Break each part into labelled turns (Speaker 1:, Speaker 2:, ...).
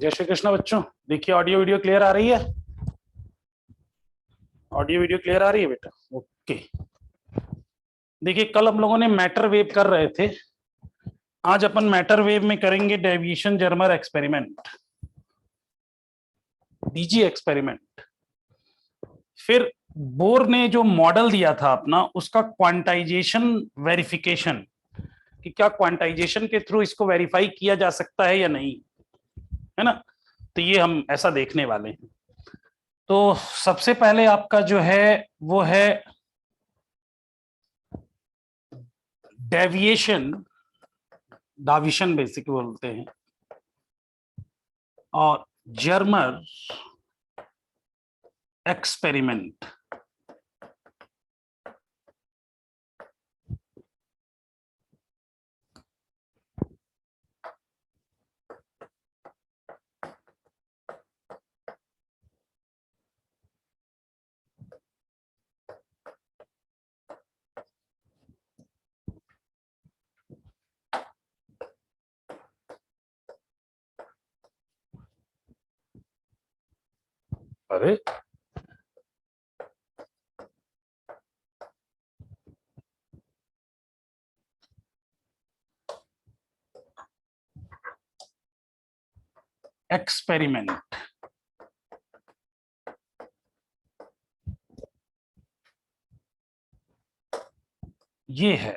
Speaker 1: जय श्री कृष्ण बच्चों। देखिए ऑडियो वीडियो क्लियर आ रही है? ऑडियो वीडियो क्लियर आ रही है बेटा? ओके। देखिए कल हम लोगों ने मैटर वेव कर रहे थे, आज अपन मैटर वेव में करेंगे deviation Germer experiment, DG experiment. फिर बोर ने जो मॉडल दिया था अपना, उसका क्वांटाइजेशन वेरिफिकेशन, कि क्या क्वांटाइजेशन के थ्रू इसको वेरीफाई किया जा सकता है या नहीं, है ना। तो ये हम ऐसा देखने वाले हैं। तो सबसे पहले आपका जो है वो है डेविएशन, डाविशन बेसिक बोलते हैं, और जर्मर एक्सपेरिमेंट। अरे एक्सपेरिमेंट, ये है।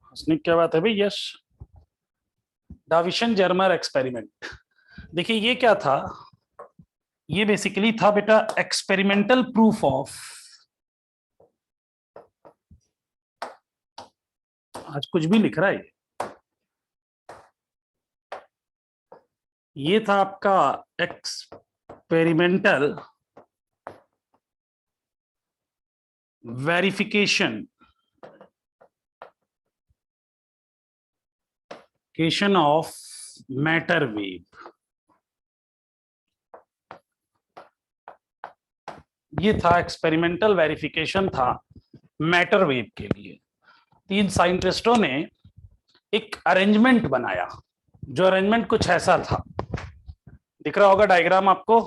Speaker 1: हंसने की क्या बात है भाई? यश, डाविशन जर्मर एक्सपेरिमेंट। देखिए ये क्या था, ये बेसिकली था बेटा एक्सपेरिमेंटल प्रूफ ऑफ, आज कुछ भी लिख रहा है ये था आपका experimental verification of matter wave. ये था एक्सपेरिमेंटल वेरिफिकेशन था मैटर वेव के लिए। तीन साइंटिस्टों ने एक अरेंजमेंट बनाया, जो अरेंजमेंट कुछ ऐसा था, दिख रहा होगा डायग्राम आपको।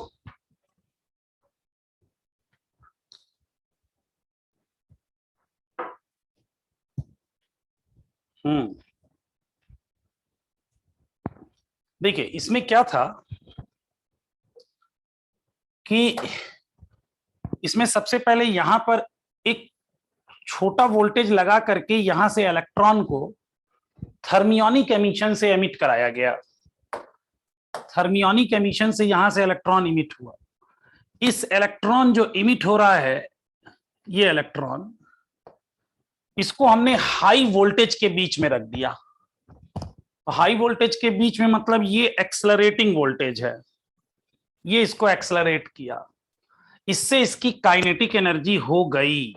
Speaker 1: देखिए इसमें क्या था कि इसमें सबसे पहले यहां पर एक छोटा वोल्टेज लगा करके यहां से इलेक्ट्रॉन को थर्मियोनिक एमिशन से एमिट कराया गया। थर्मियोनिक एमिशन से यहां से इलेक्ट्रॉन इमिट हुआ। इस इलेक्ट्रॉन जो इमिट हो रहा है, ये इलेक्ट्रॉन, इसको हमने हाई वोल्टेज के बीच में रख दिया। हाई वोल्टेज के बीच में मतलब ये एक्सलरेटिंग वोल्टेज है, ये इसको एक्सलरेट किया। इससे इसकी काइनेटिक एनर्जी हो गई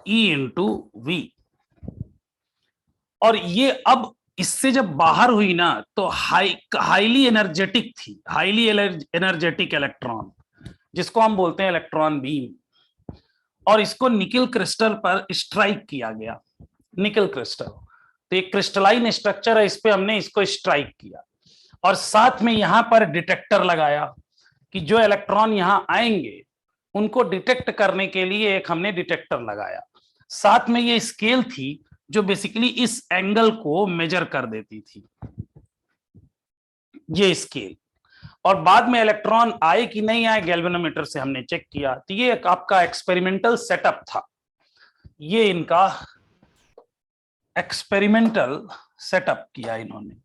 Speaker 1: E इंटू वी। और ये अब इससे जब बाहर हुई ना, तो हाईली एनर्जेटिक थी, हाईली एनर्जेटिक इलेक्ट्रॉन, जिसको हम बोलते हैं इलेक्ट्रॉन बीम। और इसको निकल क्रिस्टल पर स्ट्राइक किया गया। निकल क्रिस्टल तो एक क्रिस्टलाइन स्ट्रक्चर है, इस पे हमने इसको स्ट्राइक किया। और साथ में यहां पर डिटेक्टर लगाया कि जो इलेक्ट्रॉन यहां आएंगे उनको डिटेक्ट करने के लिए एक हमने डिटेक्टर लगाया। साथ में ये स्केल थी जो बेसिकली इस एंगल को मेजर कर देती थी, ये स्केल। और बाद में इलेक्ट्रॉन आए कि नहीं आए, गैल्वेनोमीटर से हमने चेक किया। तो ये एक आपका एक्सपेरिमेंटल सेटअप था, ये इनका एक्सपेरिमेंटल सेटअप किया इन्होंने।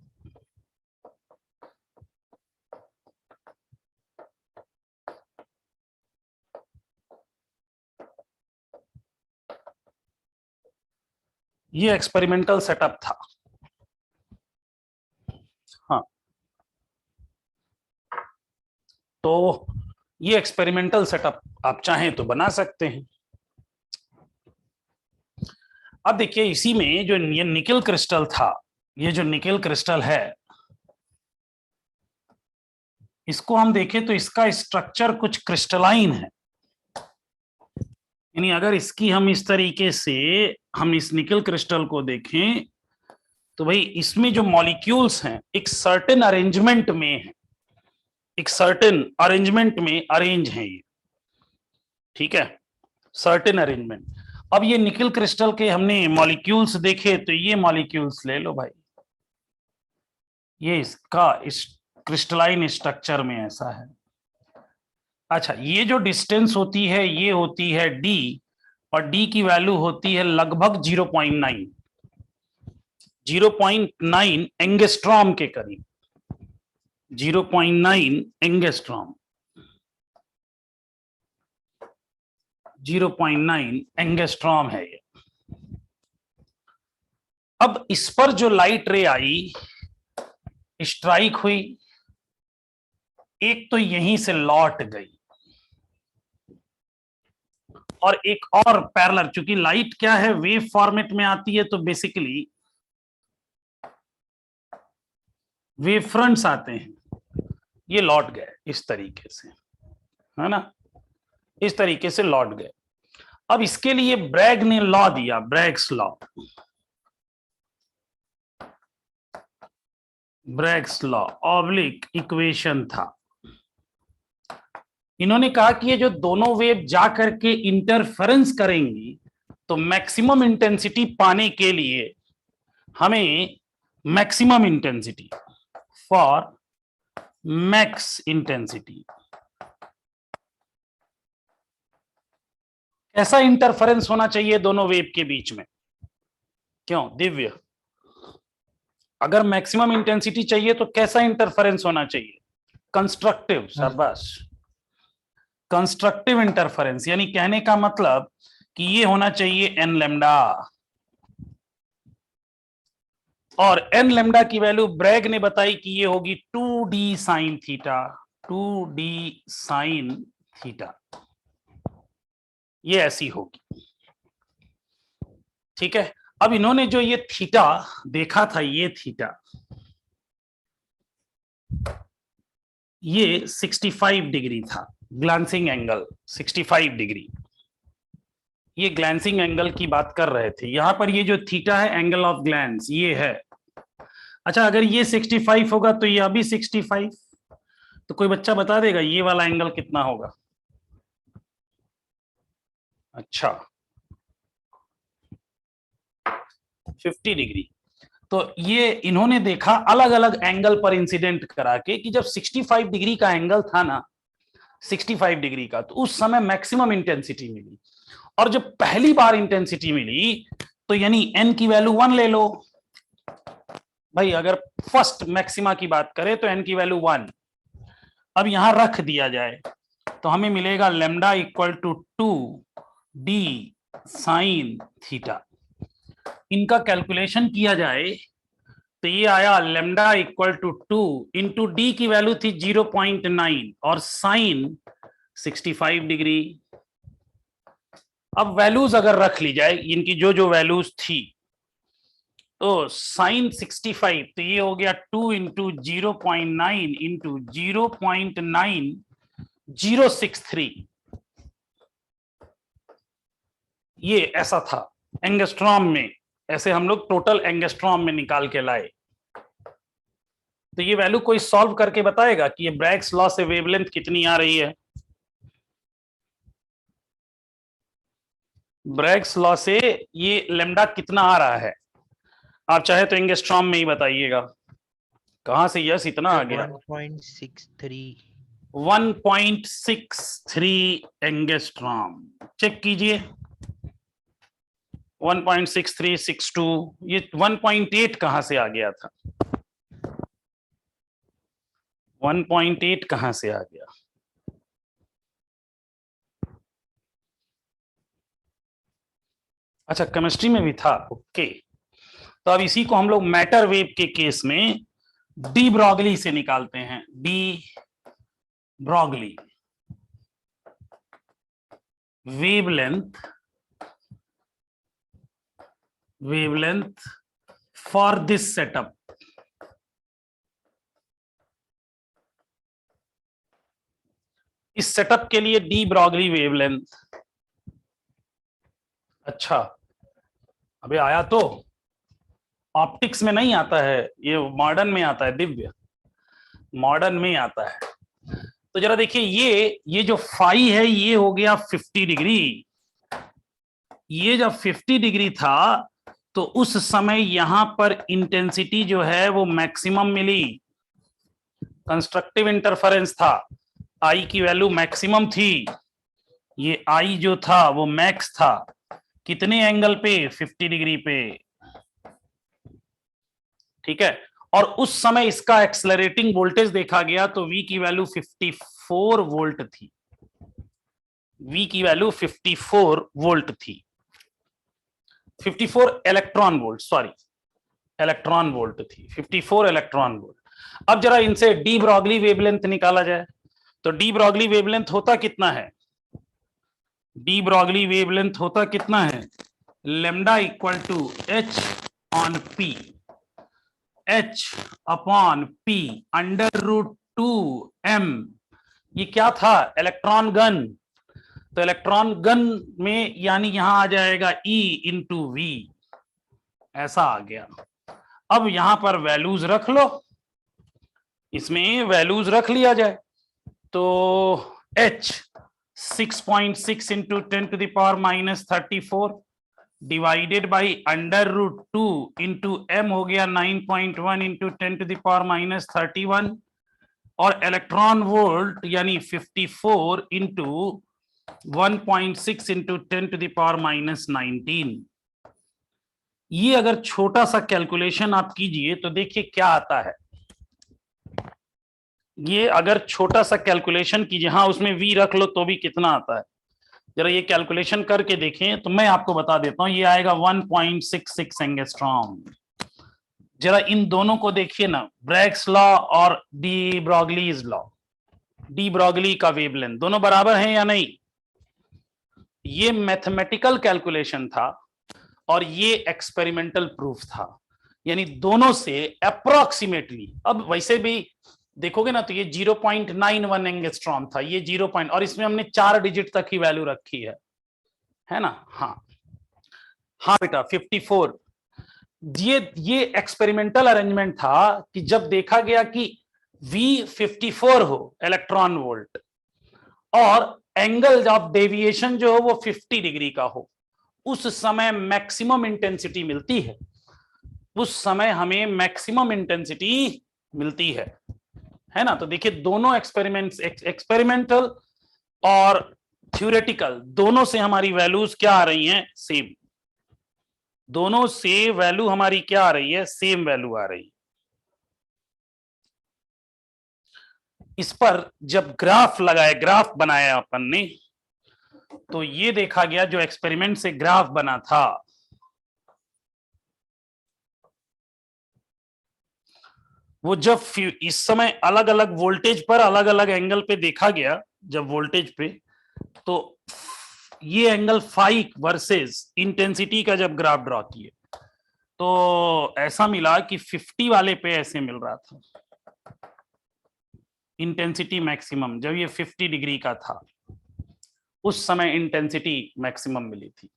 Speaker 1: ये एक्सपेरिमेंटल सेटअप था। हाँ, तो ये एक्सपेरिमेंटल सेटअप आप चाहें तो बना सकते हैं। अब देखिए इसी में जो ये निकल क्रिस्टल था, ये जो निकल क्रिस्टल है, इसको हम देखें तो इसका स्ट्रक्चर कुछ क्रिस्टलाइन है। यानी अगर इसकी हम इस तरीके से हम इस निकल क्रिस्टल को देखें तो भाई इसमें जो मॉलिक्यूल्स हैं एक सर्टेन अरेंजमेंट में है, एक सर्टेन अरेंजमेंट में अरेंज है ये, ठीक है, सर्टेन अरेंजमेंट। अब ये निकल क्रिस्टल के हमने मॉलिक्यूल्स देखे, तो ये मॉलिक्यूल्स ले लो भाई, ये इसका इस क्रिस्टलाइन स्ट्रक्चर में ऐसा है। अच्छा, ये जो डिस्टेंस होती है ये होती है d, और d की वैल्यू होती है लगभग 0.9, 0.9 एंगस्ट्रॉम के करीब, 0.9 एंगस्ट्रॉम, 0.9 एंगस्ट्रॉम है ये। अब इस पर जो लाइट रे आई, स्ट्राइक हुई, एक तो यहीं से लौट गई, और एक और पैरेलल, चूंकि लाइट क्या है वेव फॉर्मेट में आती है, तो बेसिकली वेव फ्रंट्स आते हैं, ये लौट गए इस तरीके से, है ना, इस तरीके से लौट गए। अब इसके लिए ब्रैग ने लॉ दिया, Bragg's law, Bragg's law oblique equation था। इन्होंने कहा कि ये जो दोनों वेव जा करके इंटरफेरेंस करेंगी, तो मैक्सिमम इंटेंसिटी पाने के लिए हमें maximum intensity, for max intensity, ऐसा इंटरफेरेंस होना चाहिए दोनों वेव के बीच में। क्यों दिव्य, अगर मैक्सिमम इंटेंसिटी चाहिए तो कैसा इंटरफेरेंस होना चाहिए? कंस्ट्रक्टिव, शाबाश, कंस्ट्रक्टिव इंटरफेरेंस, यानी कहने का मतलब कि ये होना चाहिए एन लेमडा, और एन लेमडा की वैल्यू ब्रैग ने बताई कि ये होगी 2d sine theta, 2d sine theta, ये ऐसी होगी, ठीक है। अब इन्होंने जो ये थीटा देखा था, ये थीटा, ये 65 डिग्री था, ग्लांसिंग एंगल 65 डिग्री, ये ग्लैंसिंग एंगल की बात कर रहे थे। यहां पर ये जो थीटा है एंगल ऑफ ग्लैंस ये है। अच्छा, अगर ये 65 होगा तो यह भी 65, तो कोई बच्चा बता देगा ये वाला एंगल कितना होगा? अच्छा, 50 डिग्री। तो ये इन्होंने देखा अलग अलग एंगल पर इंसिडेंट करा के कि जब 65 डिग्री का एंगल था ना, 65 डिग्री का, तो उस समय मैक्सिमम इंटेंसिटी मिली, और जब पहली बार इंटेंसिटी मिली तो यानी एन की वैल्यू 1 ले लो भाई, अगर फर्स्ट मैक्सिमा की बात करें तो एन की वैल्यू 1, अब यहां रख दिया जाए तो हमें मिलेगा lambda equal to 2d sine theta. इनका कैलकुलेशन किया जाए तो ये आया lambda equal to 2 into D की वैल्यू थी 0.9 और साइन 65 डिग्री। अब वैल्यूज अगर रख ली जाए इनकी जो जो वैल्यूज थी, तो साइन 65, तो ये हो गया 2 इंटू 0.9 इंटू 0.9063, ये ऐसा था एंगस्ट्रॉम में, ऐसे हम लोग टोटल एंगस्ट्रॉम में निकाल के लाए। तो ये वैल्यू कोई सॉल्व करके बताएगा कि ये ब्रैग्स लॉ से वेवलेंथ कितनी आ रही है? ब्रैग्स लॉ से ये लेमडा कितना आ रहा है? आप चाहे तो एंगस्ट्रॉम में ही बताइएगा। कहां से यस इतना आ गया? 1.63 एंगस्ट्रॉम। चेक कीजिए, 1.6362, ये 1.8 कहां से आ गया था? 1.8 कहां से आ गया? अच्छा, केमिस्ट्री में भी था, ओके। तो अब इसी को हम लोग मैटर वेव के केस में डी ब्रॉगली से निकालते हैं, de Broglie wavelength for this setup. इस सेटअप के लिए डी ब्रॉगली वेवलेंथ। अच्छा, अबे आया तो, ऑप्टिक्स में नहीं आता है, ये मॉडर्न में आता है, दिव्य मॉडर्न में आता है। तो जरा देखिए, ये जो फाई है ये हो गया 50 डिग्री। ये जब 50 डिग्री था तो उस समय यहां पर इंटेंसिटी जो है वो मैक्सिमम मिली, कंस्ट्रक्टिव इंटरफेरेंस था, आई की वैल्यू मैक्सिमम थी। ये आई जो था वो मैक्स था, कितने एंगल पे, 50 डिग्री पे, ठीक है। और उस समय इसका एक्सेलरेटिंग वोल्टेज देखा गया तो V की वैल्यू 54 वोल्ट थी, V की वैल्यू 54 वोल्ट थी, 54 electron volt, sorry electron volt थी, 54 इलेक्ट्रॉन वोल्ट। अब जरा इनसे डी ब्रॉगली वेवलेंथ निकाला जाए, तो डी ब्रॉगली वेवलेंथ होता कितना है, डी ब्रॉगली वेवलेंथ होता कितना है, lambda equal to H on P, H upon P under root 2m। ये क्या था, इलेक्ट्रॉन गन, तो इलेक्ट्रॉन गन में यानी यहां आ जाएगा E इंटू वी, ऐसा आ गया। अब यहां पर वैल्यूज रख लो, इसमें वैल्यूज रख लिया जाए, तो H 6.6 into 10⁻⁻34 divided by under root 2 into m हो गया 9.1 इंटू 10⁻31, और इलेक्ट्रॉन वोल्ट यानी 54 इंटू 1.6 इंटू 10⁻⁻19। ये अगर छोटा सा कैलकुलेशन आप कीजिए तो देखिए क्या आता है। ये अगर छोटा सा कैलकुलेशन कीजिए, हाँ उसमें v रख लो तो भी कितना आता है, जरा ये कैलकुलेशन करके देखें तो मैं आपको बता देता हूं, ये आएगा 1.66 एंगस्ट्रॉम। जरा इन दोनों को देखिए ना, ब्रैग्स लॉ और de Broglie's law, de Broglie का वेवलेंथ दोनों बराबर हैं या नहीं। ये मैथमेटिकल कैलकुलेशन था और ये एक्सपेरिमेंटल प्रूफ था, यानी दोनों से अप्रोक्सीमेटली, अब वैसे भी देखोगे ना तो ये 0.91 एंगस्ट्रॉम था, ये 0 और इसमें हमने 4 डिजिट तक ही वैल्यू रखी है ना। हाँ हाँ बेटा 54। ये एक्सपेरिमेंटल अरेंजमेंट था कि जब देखा गया कि V 54 हो इलेक्ट्रॉन वोल्ट और एंगल ऑफ डेविएशन जो हो वो 50 डिग्री का हो, उस समय मैक्सिमम इंटेंसिटी मिलती है, उस समय हमें मैक्सिमम इंटेंसिटी मिलती है ना। तो देखिए दोनों एक्सपेरिमेंट्स, एक्सपेरिमेंटल और थ्योरेटिकल, दोनों से हमारी वैल्यूज क्या आ रही हैं, सेम, दोनों से वैल्यू हमारी क्या आ रही है, सेम वैल्यू आ रही है। इस पर जब ग्राफ लगाया, ग्राफ बनाया अपन ने, तो ये देखा गया जो एक्सपेरिमेंट से ग्राफ बना था वो जब इस समय अलग अलग वोल्टेज पर अलग अलग एंगल पे देखा गया, जब वोल्टेज पे, तो ये एंगल फाई वर्सेस इंटेंसिटी का जब ग्राफ ड्रॉ किए तो ऐसा मिला कि 50 वाले पे ऐसे मिल रहा था इंटेंसिटी मैक्सिमम, जब ये 50 डिग्री का था उस समय इंटेंसिटी मैक्सिमम मिली थी।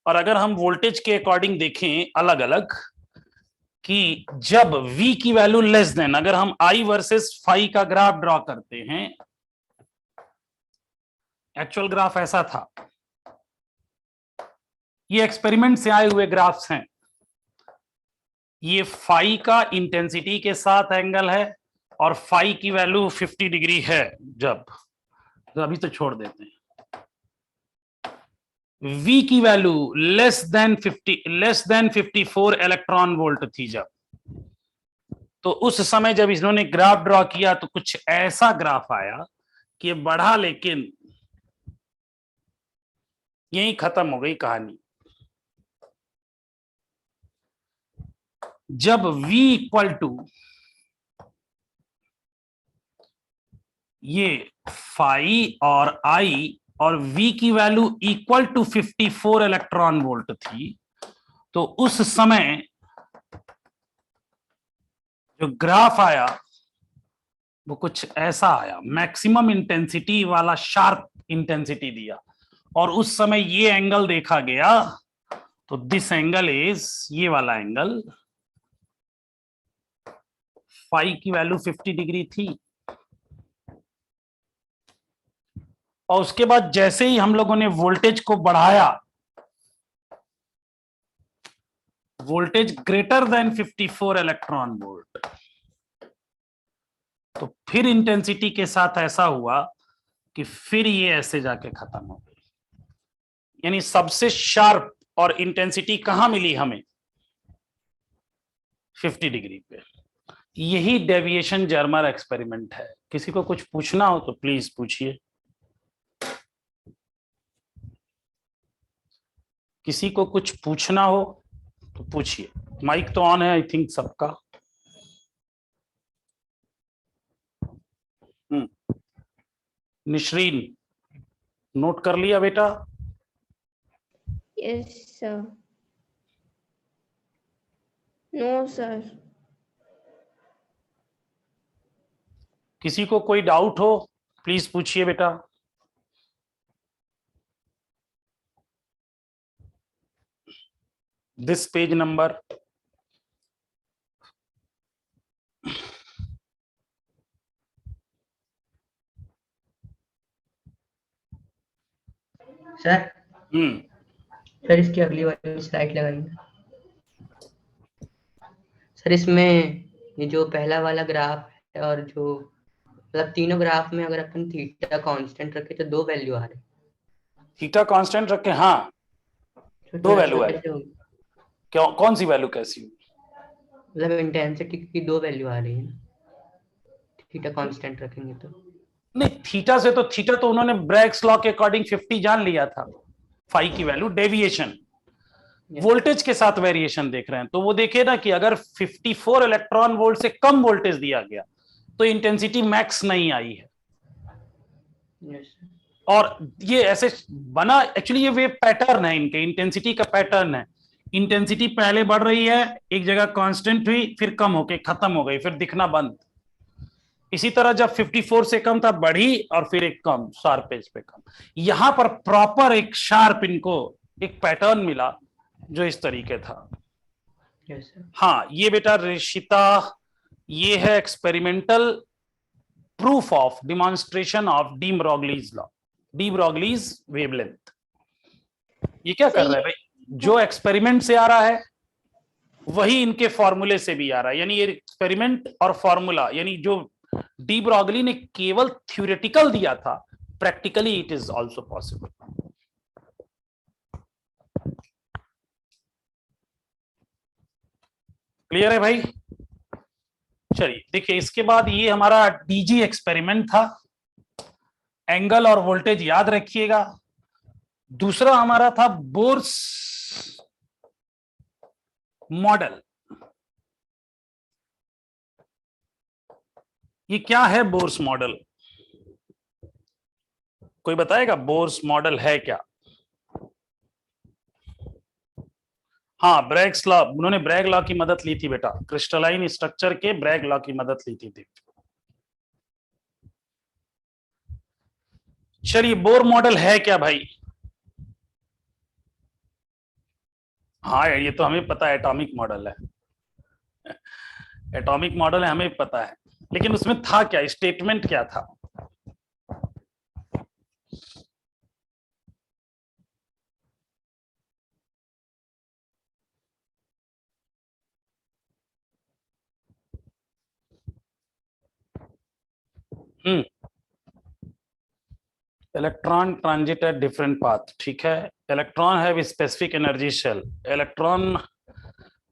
Speaker 1: और अगर हम वोल्टेज के अकॉर्डिंग देखें अलग अलग, कि जब V की वैल्यू लेस देन, अगर हम I वर्सेस फाई का ग्राफ ड्रॉ करते हैं, एक्चुअल ग्राफ ऐसा था, ये एक्सपेरिमेंट से आए हुए ग्राफ्स हैं, ये फाई का इंटेंसिटी के साथ एंगल है और फाई की वैल्यू 50 डिग्री है, जब तो अभी तो छोड़ देते हैं, V की value less than 54 electron volt थी जब, तो उस समय जब इन्होंने ग्राफ ड्रॉ किया तो कुछ ऐसा ग्राफ आया कि ये बढ़ा, लेकिन यही खत्म हो गई कहानी। जब V इक्वल टू ये फाई और I और V की value equal to 54 electron volt थी, तो उस समय जो ग्राफ आया वो कुछ ऐसा आया, मैक्सिमम इंटेंसिटी वाला शार्प इंटेंसिटी दिया, और उस समय ये एंगल देखा गया तो दिस एंगल इज ये वाला एंगल, फाई की वैल्यू 50 डिग्री थी, और उसके बाद जैसे ही हम लोगों ने वोल्टेज को बढ़ाया, voltage greater than 54 electron volt, तो फिर इंटेंसिटी के साथ ऐसा हुआ कि फिर ये ऐसे जाके खत्म हो गई। यानी सबसे शार्प और इंटेंसिटी कहां मिली हमें? 50 डिग्री पे। यही डेविएशन जर्मर एक्सपेरिमेंट है। किसी को कुछ पूछना हो तो प्लीज पूछिए। किसी को कुछ पूछना हो तो पूछिए। माइक तो ऑन है आई थिंक सबका। निशरीन, नोट कर लिया बेटा?
Speaker 2: Yes sir. No sir.
Speaker 1: किसी को कोई डाउट हो प्लीज पूछिए बेटा। This page number.
Speaker 3: Sir
Speaker 1: hmm
Speaker 3: sir इसकी अगली वाली स्लाइड लगाइए। सर इसमें ये जो पहला वाला ग्राफ है और जो मतलब तीनों ग्राफ में अगर अपन थीटा कांस्टेंट रखे तो दो वैल्यू आ रहे हैं।
Speaker 1: थीटा कांस्टेंट रखे, हाँ
Speaker 3: तो
Speaker 1: दो
Speaker 3: सर
Speaker 1: वैल्यू
Speaker 3: ऐसा
Speaker 1: है।
Speaker 3: कैसे होगा?
Speaker 1: क्यों, कौन सी वैल्यू कैसी हुई?
Speaker 3: मतलब इंटेंसिटी की दो वैल्यू आ रही है ना, थीटा कांस्टेंट रखेंगे तो।
Speaker 1: नहीं, थीटा से तो, थीटा तो उन्होंने ब्रैग्स लॉ के अकॉर्डिंग 50 जान लिया था। फाई की वैल्यू डेविएशन, वोल्टेज के साथ वेरिएशन देख रहे हैं, तो वो देखे ना कि अगर 54 इलेक्ट्रॉन वोल्ट से कम वोल्टेज दिया गया तो इंटेंसिटी मैक्स नहीं आई है।
Speaker 3: Yes sir.
Speaker 1: और ये ऐसे बना, एक्चुअली ये वेव पैटर्न है, इनके इंटेंसिटी का पैटर्न है। इंटेंसिटी पहले बढ़ रही है, एक जगह कांस्टेंट हुई, फिर कम होके खत्म हो गई, फिर दिखना बंद। इसी तरह जब 54 से कम था बढ़ी, और फिर एक कम, शार्पेज पे कम। यहां पर प्रॉपर एक शार्प इनको एक पैटर्न मिला जो इस तरीके था।
Speaker 3: Yes sir.
Speaker 1: हाँ ये बेटा ऋषिता, ये है experimental proof of demonstration of de Broglie's law, de Broglie's wavelength. ये क्या कर रहा है भाई, जो एक्सपेरिमेंट से आ रहा है वही इनके फॉर्मूले से भी आ रहा है। यानी ये एक्सपेरिमेंट और फॉर्मूला, यानी जो डी ब्रॉगली ने केवल थ्योरेटिकल दिया था, practically it is also possible. Clear है भाई? चलिए देखिए, इसके बाद ये हमारा डीजी एक्सपेरिमेंट था। एंगल और वोल्टेज याद रखिएगा। दूसरा हमारा था बोर्स मॉडल। ये क्या है बोर्स मॉडल? कोई बताएगा बोर्स मॉडल है क्या? हाँ, ब्रैग्स लॉ, उन्होंने ब्रैग लॉ की मदद ली थी बेटा, क्रिस्टलाइन स्ट्रक्चर के ब्रैग लॉ की मदद ली थी। चलिए बोर मॉडल है क्या भाई? हाँ ये तो हमें पता है, एटॉमिक मॉडल है, एटॉमिक मॉडल है, हमें पता है। लेकिन उसमें था क्या, स्टेटमेंट क्या था? Electron transit at different path, ठीक है। Electron have specific energy shell, electron.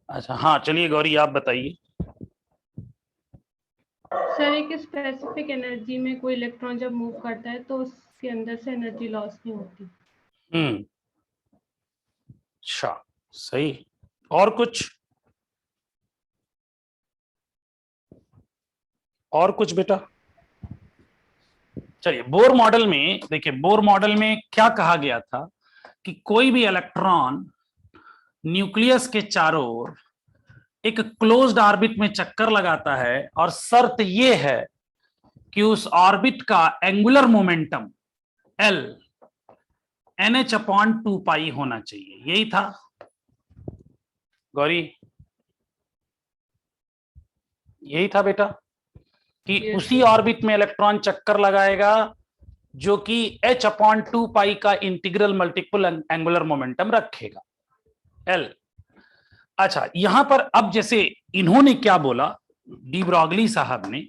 Speaker 1: अच्छा हाँ, चलिए गौरी आप बताइए।
Speaker 4: सर एक स्पेसिफिक एनर्जी में कोई इलेक्ट्रॉन जब मूव करता है तो उसके अंदर से एनर्जी लॉस नहीं होती।
Speaker 1: अच्छा सही। और कुछ, और कुछ बेटा? चलिए बोर मॉडल में देखिए, बोर मॉडल में क्या कहा गया था कि कोई भी इलेक्ट्रॉन न्यूक्लियस के चारों ओर एक क्लोज्ड ऑर्बिट में चक्कर लगाता है, और शर्त यह है कि उस ऑर्बिट का एंगुलर मोमेंटम L NH/2 पाई होना चाहिए। यही था। गौरी यही था बेटा कि
Speaker 4: Yes,
Speaker 1: उसी ऑर्बिट में इलेक्ट्रॉन चक्कर लगाएगा जो कि h/2 का इंटीग्रल मल्टीपल एंगुलर मोमेंटम रखेगा L। अच्छा, यहां पर अब जैसे इन्होंने क्या बोला, डी ब्रॉगली साहब ने,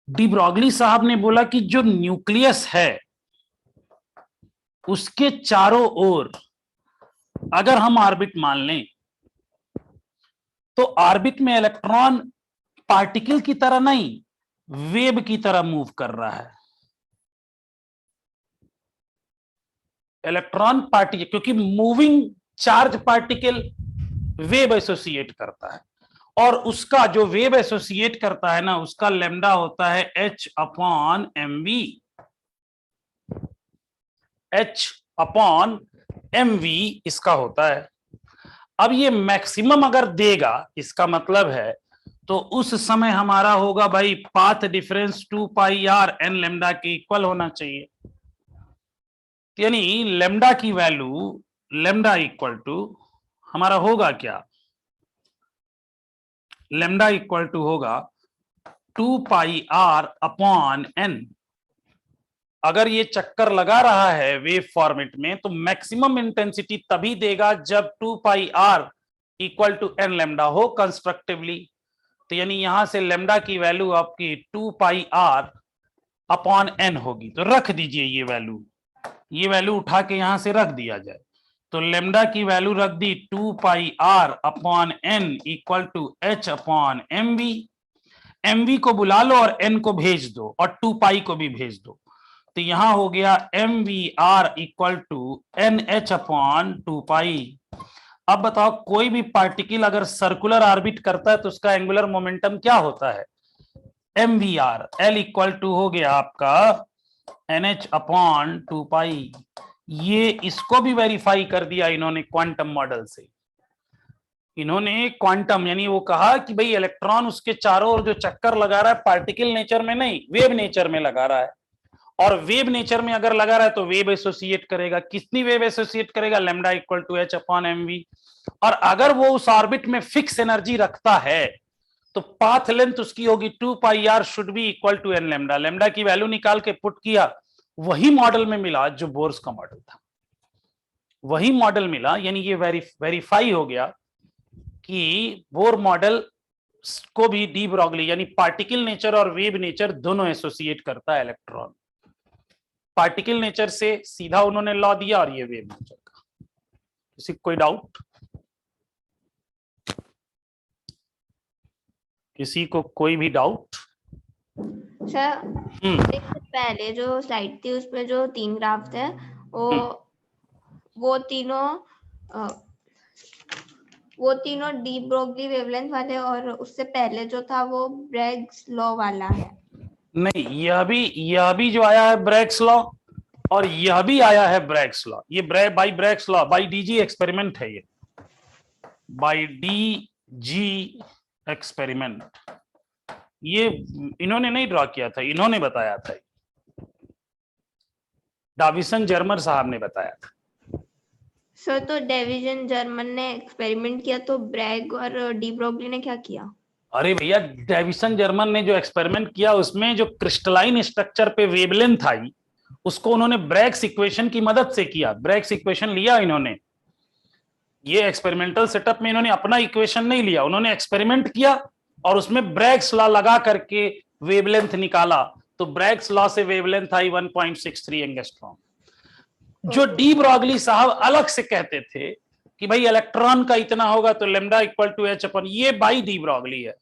Speaker 1: डी ब्रॉगली साहब ने बोला कि जो न्यूक्लियस है उसके चारों ओर अगर हम ऑर्बिट मान लें तो ऑर्बिट में इलेक्ट्रॉन पार्टिकल की तरह नहीं, वेव की तरह मूव कर रहा है। इलेक्ट्रॉन पार्टिकल, क्योंकि moving charge particle wave associate करता है, और उसका जो वेव एसोसिएट करता है ना, उसका लैम्डा होता है h/mv। h/mv इसका होता है। अब ये मैक्सिमम अगर देगा, इसका मतलब है तो उस समय हमारा होगा भाई path difference 2πr n lambda के इक्वल होना चाहिए। यानी लैम्डा की वैल्यू, लैम्डा इक्वल टू हमारा होगा क्या, लैम्डा इक्वल टू होगा 2πr/n। अगर ये चक्कर लगा रहा है वेव फॉर्मेट में तो मैक्सिमम इंटेंसिटी तभी देगा जब 2πr equal to n lambda हो कंस्ट्रक्टिवली। तो यानी यहां से लैम्डा की वैल्यू आपकी 2πr/n होगी। तो रख दीजिए ये वैल्यू उठा के यहां से रख दिया जाए, तो लैम्डा की वैल्यू रख दी 2πr/n equal to h/mv। mv को बुला लो और n को भेज दो और 2π को भी भेज दो, तो यहां हो गया mvr इक्वल टू nh/2π। अब बताओ, कोई भी पार्टिकल अगर सर्कुलर ऑर्बिट करता है तो उसका एंगुलर मोमेंटम क्या होता है, mvr। l इक्वल टू हो गया आपका nh/2π। ये इसको भी वेरीफाई कर दिया इन्होंने क्वांटम मॉडल से। इन्होंने क्वांटम यानी वो कहा कि भाई इलेक्ट्रॉन उसके चारों ओर जो चक्कर लगा रहा है पार्टिकल नेचर में नहीं, वेव नेचर में लगा रहा है, और वेव नेचर में अगर लगा रहा है तो वेव एसोसिएट करेगा। कितनी वेव एसोसिएट करेगा, लैम्डा इक्वल टू h/mv। और अगर वो उस ऑर्बिट में फिक्स एनर्जी रखता है तो पाथ लेंथ उसकी होगी 2πr should be equal to n lambda. Lambda की वैल्यू निकाल के पुट किया, वही मॉडल में मिला जो बोर्स का मॉडल था, वही मॉडल मिला। यानी ये वेरीफाई हो गया कि बोर मॉडल को भी डी ब्रॉगली यानी पार्टिकल नेचर और वेव नेचर दोनों एसोसिएट करता है इलेक्ट्रॉन। पार्टिकल नेचर से सीधा उन्होंने लॉ दिया और ये वेव नेचर का। किसी कोई डाउट, किसी को कोई भी डाउट?
Speaker 2: सर देखिए, पहले जो स्लाइड थी उसमें जो 3 ग्राफ थे वो तीनों डी ब्रोगली वेवलेंथ वाले, और उससे पहले जो था वो ब्रैग्स लॉ वाला है। नहीं,
Speaker 1: यह भी जो आया है ब्रैग्स लॉ, और यह भी आया है ब्रैग्स लॉ। ये by Bragg's law, by DG experiment है, ये बाय डीजी एक्सपेरिमेंट। ये इन्होंने नहीं ड्रॉ किया था, इन्होंने बताया था, डाविसन जर्मर साहब ने बताया था।
Speaker 2: सर तो डेविसन जर्मन ने एक्सपेरिमेंट किया, तो ब्रैग और डी ब्रोगली ने क्या किया?
Speaker 1: अरे भैया, डेविसन जर्मन ने जो एक्सपेरिमेंट किया उसमें जो क्रिस्टलाइन स्ट्रक्चर पे वेवलेंथ आई उसको उन्होंने ब्रैग्स इक्वेशन की मदद से किया। ब्रैग्स इक्वेशन लिया इन्होंने, ये एक्सपेरिमेंटल सेटअप में इन्होंने अपना इक्वेशन नहीं लिया, उन्होंने एक्सपेरिमेंट किया और उसमें ब्रैग्स लॉ लगा करके वेवलेंथ निकाला। तो ब्रैग्स लॉ से वेवलेंथ आई 1.63 एंगस्ट्रॉम। जो डी ब्रॉगली साहब अलग से कहते थे कि भाई इलेक्ट्रॉन का इतना होगा तो लैम्डा इक्वल टू h/, ये बाई डी ब्रॉगली है।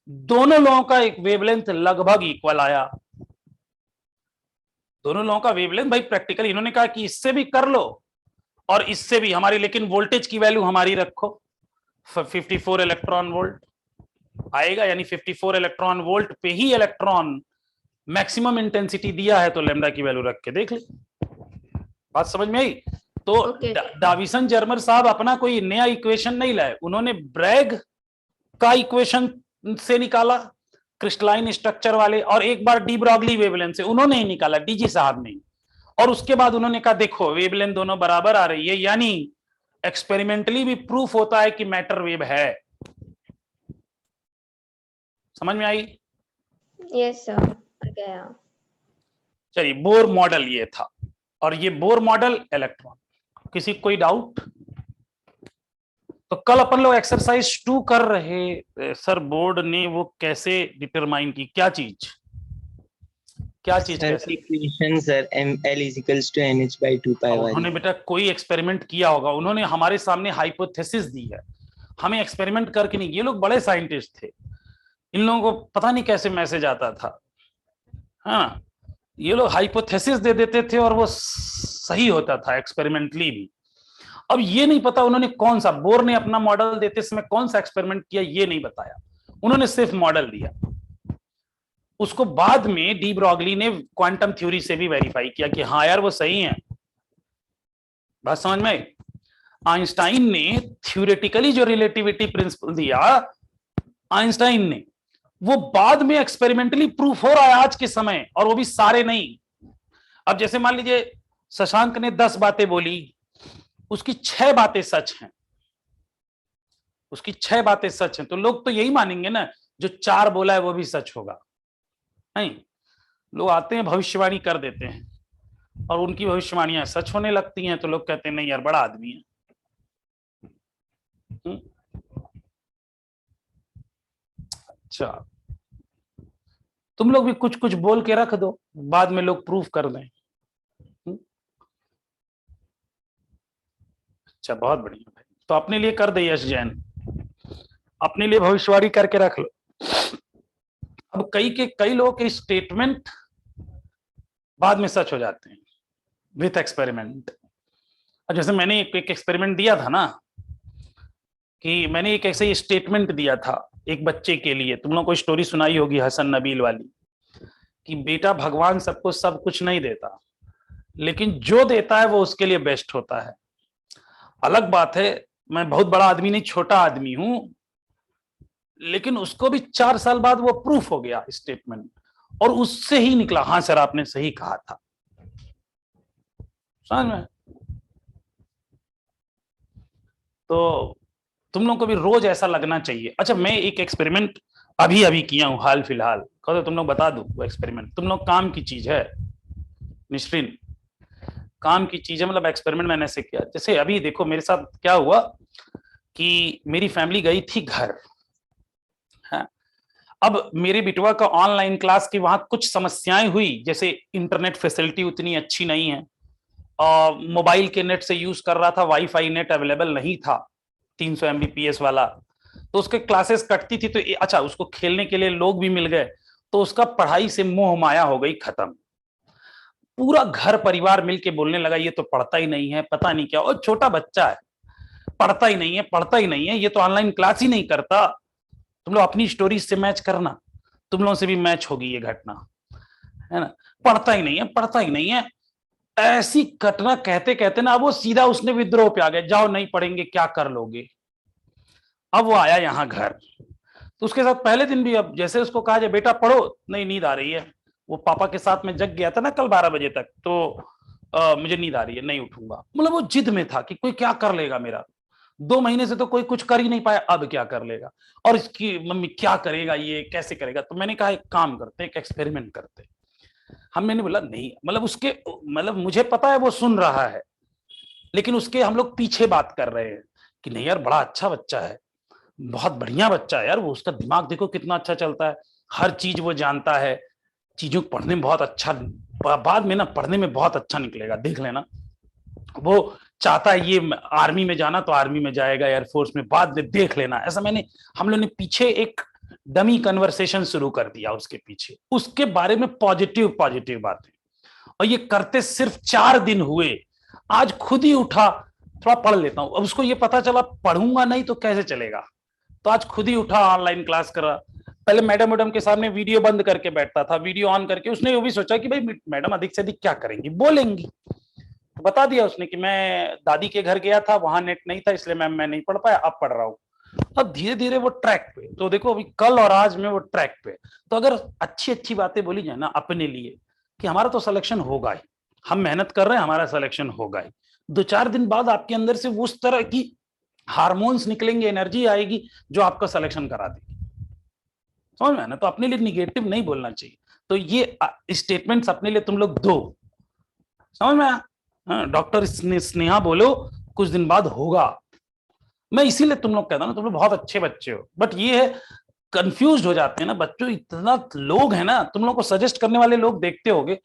Speaker 1: दोनों लोगों का एक वेवलेंथ लगभग इक्वल आया, दोनों लोगों का वेवलेंथ भाई प्रैक्टिकली इन्होंने कहा कि इससे भी कर लो और इससे भी हमारी, लेकिन वोल्टेज की वैल्यू हमारी रखो 54 इलेक्ट्रॉन वोल्ट आएगा, यानी 54 इलेक्ट्रॉन वोल्ट पे ही इलेक्ट्रॉन मैक्सिमम इंटेंसिटी दिया है, तो लैम्डा की वैल्यू रख के देख ली। बात समझ में आई? तो डाविसन जर्मर साहब अपना कोई नया इक्वेशन नहीं लाए, उन्होंने ब्रैग का इक्वेशन से निकाला क्रिस्टलाइन स्ट्रक्चर वाले, और एक बार डी ब्रॉगली वेवलेंथ से उन्होंने ही निकाला, डीजी साहब ने। और उसके बाद उन्होंने कहा देखो वेवलेंथ दोनों बराबर आ रही है, यानी एक्सपेरिमेंटली भी प्रूफ होता है कि मैटर वेव है। समझ में आई?
Speaker 2: यस सर, आ गया।
Speaker 1: चलिए, बोर मॉडल ये था, और ये बोर मॉडल इलेक्ट्रॉन। किसी को कोई डाउट? तो कल अपन लोग एक्सरसाइज 2 कर रहे सर, बोर्ड ने वो कैसे डिटरमाइन की, क्या चीज कैसे?
Speaker 5: Equation sir, ml equals to nh/2
Speaker 1: अब उन्होंने बेटा कोई एक्सपेरिमेंट किया होगा, उन्होंने हमारे सामने हाइपोथेसिस दी है, हमें एक्सपेरिमेंट करके नहीं। ये लोग बड़े साइंटिस्ट थे, इन लोगों को पता नहीं कैसे मैसेज आता था। हाँ, ये लोग हाइपोथेसिस दे देते थे और वो सही होता था एक्सपेरिमेंटली भी। अब ये नहीं पता उन्होंने कौन सा, बोर ने अपना मॉडल देते समय कौन सा एक्सपेरिमेंट किया ये नहीं बताया, उन्होंने सिर्फ मॉडल दिया। उसको बाद में डी ब्रॉगली ने क्वांटम थ्योरी से भी वेरीफाई किया कि हाँ यार वो सही है। बात समझ में? आइंस्टाइन ने थ्योरेटिकली जो रिलेटिविटी प्रिंसिपल दिया, आइंस्टाइन ने, वो बाद में एक्सपेरिमेंटली प्रूफ हो रहा है आज के समय, और वो भी सारे नहीं। अब जैसे मान लीजिए शशांक ने 10 बातें बोली, उसकी 6 बातें सच हैं, उसकी 6 बातें सच हैं, तो लोग तो यही मानेंगे ना जो 4 बोला है वो भी सच होगा। नहीं, लोग आते हैं भविष्यवाणी कर देते हैं और उनकी भविष्यवाणियां सच होने लगती हैं, तो लोग कहते हैं नहीं यार बड़ा आदमी है। अच्छा, तुम लोग भी कुछ कुछ बोल के रख दो, बाद में लोग प्रूफ कर दें। अच्छा, बहुत बढ़िया भाई, तो अपने लिए कर दे यश जैन, अपने लिए भविष्यवाणी करके रख लो। अब कई लोगों के स्टेटमेंट बाद में सच हो जाते हैं विथ एक्सपेरिमेंट। अब जैसे मैंने एक एक्सपेरिमेंट दिया था ना, कि मैंने एक ऐसे स्टेटमेंट दिया था एक बच्चे के लिए, तुम लोगों को स्टोरी सुनाई होगी हसन नबील वाली, कि बेटा भगवान सबको सब कुछ नहीं देता, लेकिन जो देता है वो उसके लिए बेस्ट होता है। अलग बात है मैं बहुत बड़ा आदमी नहीं, छोटा आदमी हूं, लेकिन उसको भी 4 साल बाद वो प्रूफ हो गया स्टेटमेंट, और उससे ही निकला हाँ सर आपने सही कहा था। समझ में? तो तुम लोग को भी रोज ऐसा लगना चाहिए। अच्छा, मैं एक एक्सपेरिमेंट अभी किया हूं हाल फिलहाल, कहो तो तुम लोग बता दूं वो एक्सपेरिमेंट, तुम लोग काम की चीज है निश्चिन, काम की चीज है, मतलब एक्सपेरिमेंट मैंने ऐसे किया। जैसे अभी देखो मेरे साथ क्या हुआ कि मेरी फैमिली गई थी घर, हाँ? अब मेरे बिटवा का ऑनलाइन क्लास की वहां कुछ समस्याएं हुई, जैसे इंटरनेट फैसिलिटी उतनी अच्छी नहीं है, और मोबाइल के नेट से यूज कर रहा था, वाईफाई नेट अवेलेबल नहीं था 300 MBPS वाला, तो उसके क्लासेस कटती थी। तो अच्छा, उसको खेलने के लिए लोग भी मिल गए, तो उसका पढ़ाई से मोह माया हो गई खत्म। पूरा घर परिवार मिलके बोलने लगा ये तो पढ़ता ही नहीं है, पता नहीं क्या, और छोटा बच्चा है, पढ़ता ही नहीं है, ये तो ऑनलाइन क्लास ही नहीं करता। तुम लोग अपनी स्टोरीज से मैच करना, तुम लोगों से भी मैच होगी ये घटना, है ना? पढ़ता ही नहीं है, ऐसी घटना कहते कहते ना, अब वो सीधा उसने विद्रोह पे आ गया, जाओ नहीं पढ़ेंगे क्या कर लोगे। अब वो आया यहाँ घर, तो उसके साथ पहले दिन भी, अब जैसे उसको कहा जाए बेटा पढ़ो, नहीं नींद आ रही है, वो पापा के साथ में जग गया था ना कल 12 बजे तक, तो मुझे नींद आ रही है, नहीं उठूंगा। मतलब वो जिद में था कि कोई क्या कर लेगा मेरा, 2 महीने से तो कोई कुछ कर ही नहीं पाया, अब क्या कर लेगा, और इसकी मम्मी क्या करेगा, ये कैसे करेगा। तो मैंने कहा एक काम करते, एक एक्सपेरिमेंट करते। मैंने बोला नहीं, मतलब उसके, मतलब मुझे पता है वो सुन रहा है, लेकिन उसके हम लोग पीछे बात कर रहे हैं कि नहीं यार बड़ा अच्छा बच्चा है, बहुत बढ़िया बच्चा है यार, वो उसका दिमाग देखो कितना अच्छा चलता है, हर चीज वो जानता है, चीजों को पढ़ने में बहुत अच्छा, बाद में ना पढ़ने में बहुत अच्छा निकलेगा, देख लेना। वो चाहता है ये आर्मी में जाना तो आर्मी में जाएगा, एयरफोर्स में, बाद में देख लेना। ऐसा हम लोग ने पीछे एक डमी कन्वर्सेशन शुरू कर दिया उसके पीछे, उसके बारे में पॉजिटिव बातें, और ये करते सिर्फ 4 दिन हुए। आज खुद ही उठा थोड़ा पढ़ लेता हूं, अब उसको ये पता चला पढ़ूंगा नहीं तो कैसे चलेगा, तो आज खुद ही उठा ऑनलाइन क्लास कर रहा। पहले मैडम के सामने वीडियो बंद करके बैठता था, वीडियो ऑन करके उसने वो भी सोचा कि भाई मैडम अधिक से अधिक क्या करेंगी, बोलेंगी, तो बता दिया उसने कि मैं दादी के घर गया था, वहां नेट नहीं था इसलिए मैम मैं नहीं पढ़ पाया, अब पढ़ रहा हूँ। अब धीरे धीरे वो ट्रैक पे, तो देखो अभी कल और आज में वो ट्रैक पे। तो अगर अच्छी बातें बोली जाए ना अपने लिए कि हमारा तो सिलेक्शन होगा ही, हम मेहनत कर रहे हैं, हमारा सिलेक्शन होगा ही। 2-4 दिन बाद आपके अंदर से उस तरह की हार्मोन्स निकलेंगे, एनर्जी आएगी जो आपका सिलेक्शन करा देगी। समझ में ना? तो अपने लिए निगेटिव नहीं बोलना चाहिए। तो ये स्टेटमेंट्स अपने लिए तुम लोग दो, समझ में आया? डॉक्टर स्नेहा बोलो कुछ दिन बाद होगा। मैं इसीलिए तुम लोग कहता हूं ना, तुम लोग बहुत अच्छे बच्चे हो, बट ये है कंफ्यूज हो जाते हैं ना बच्चों। इतना लोग है ना, तुम लोग को सजेस्ट करने वाले लोग देखते होगे,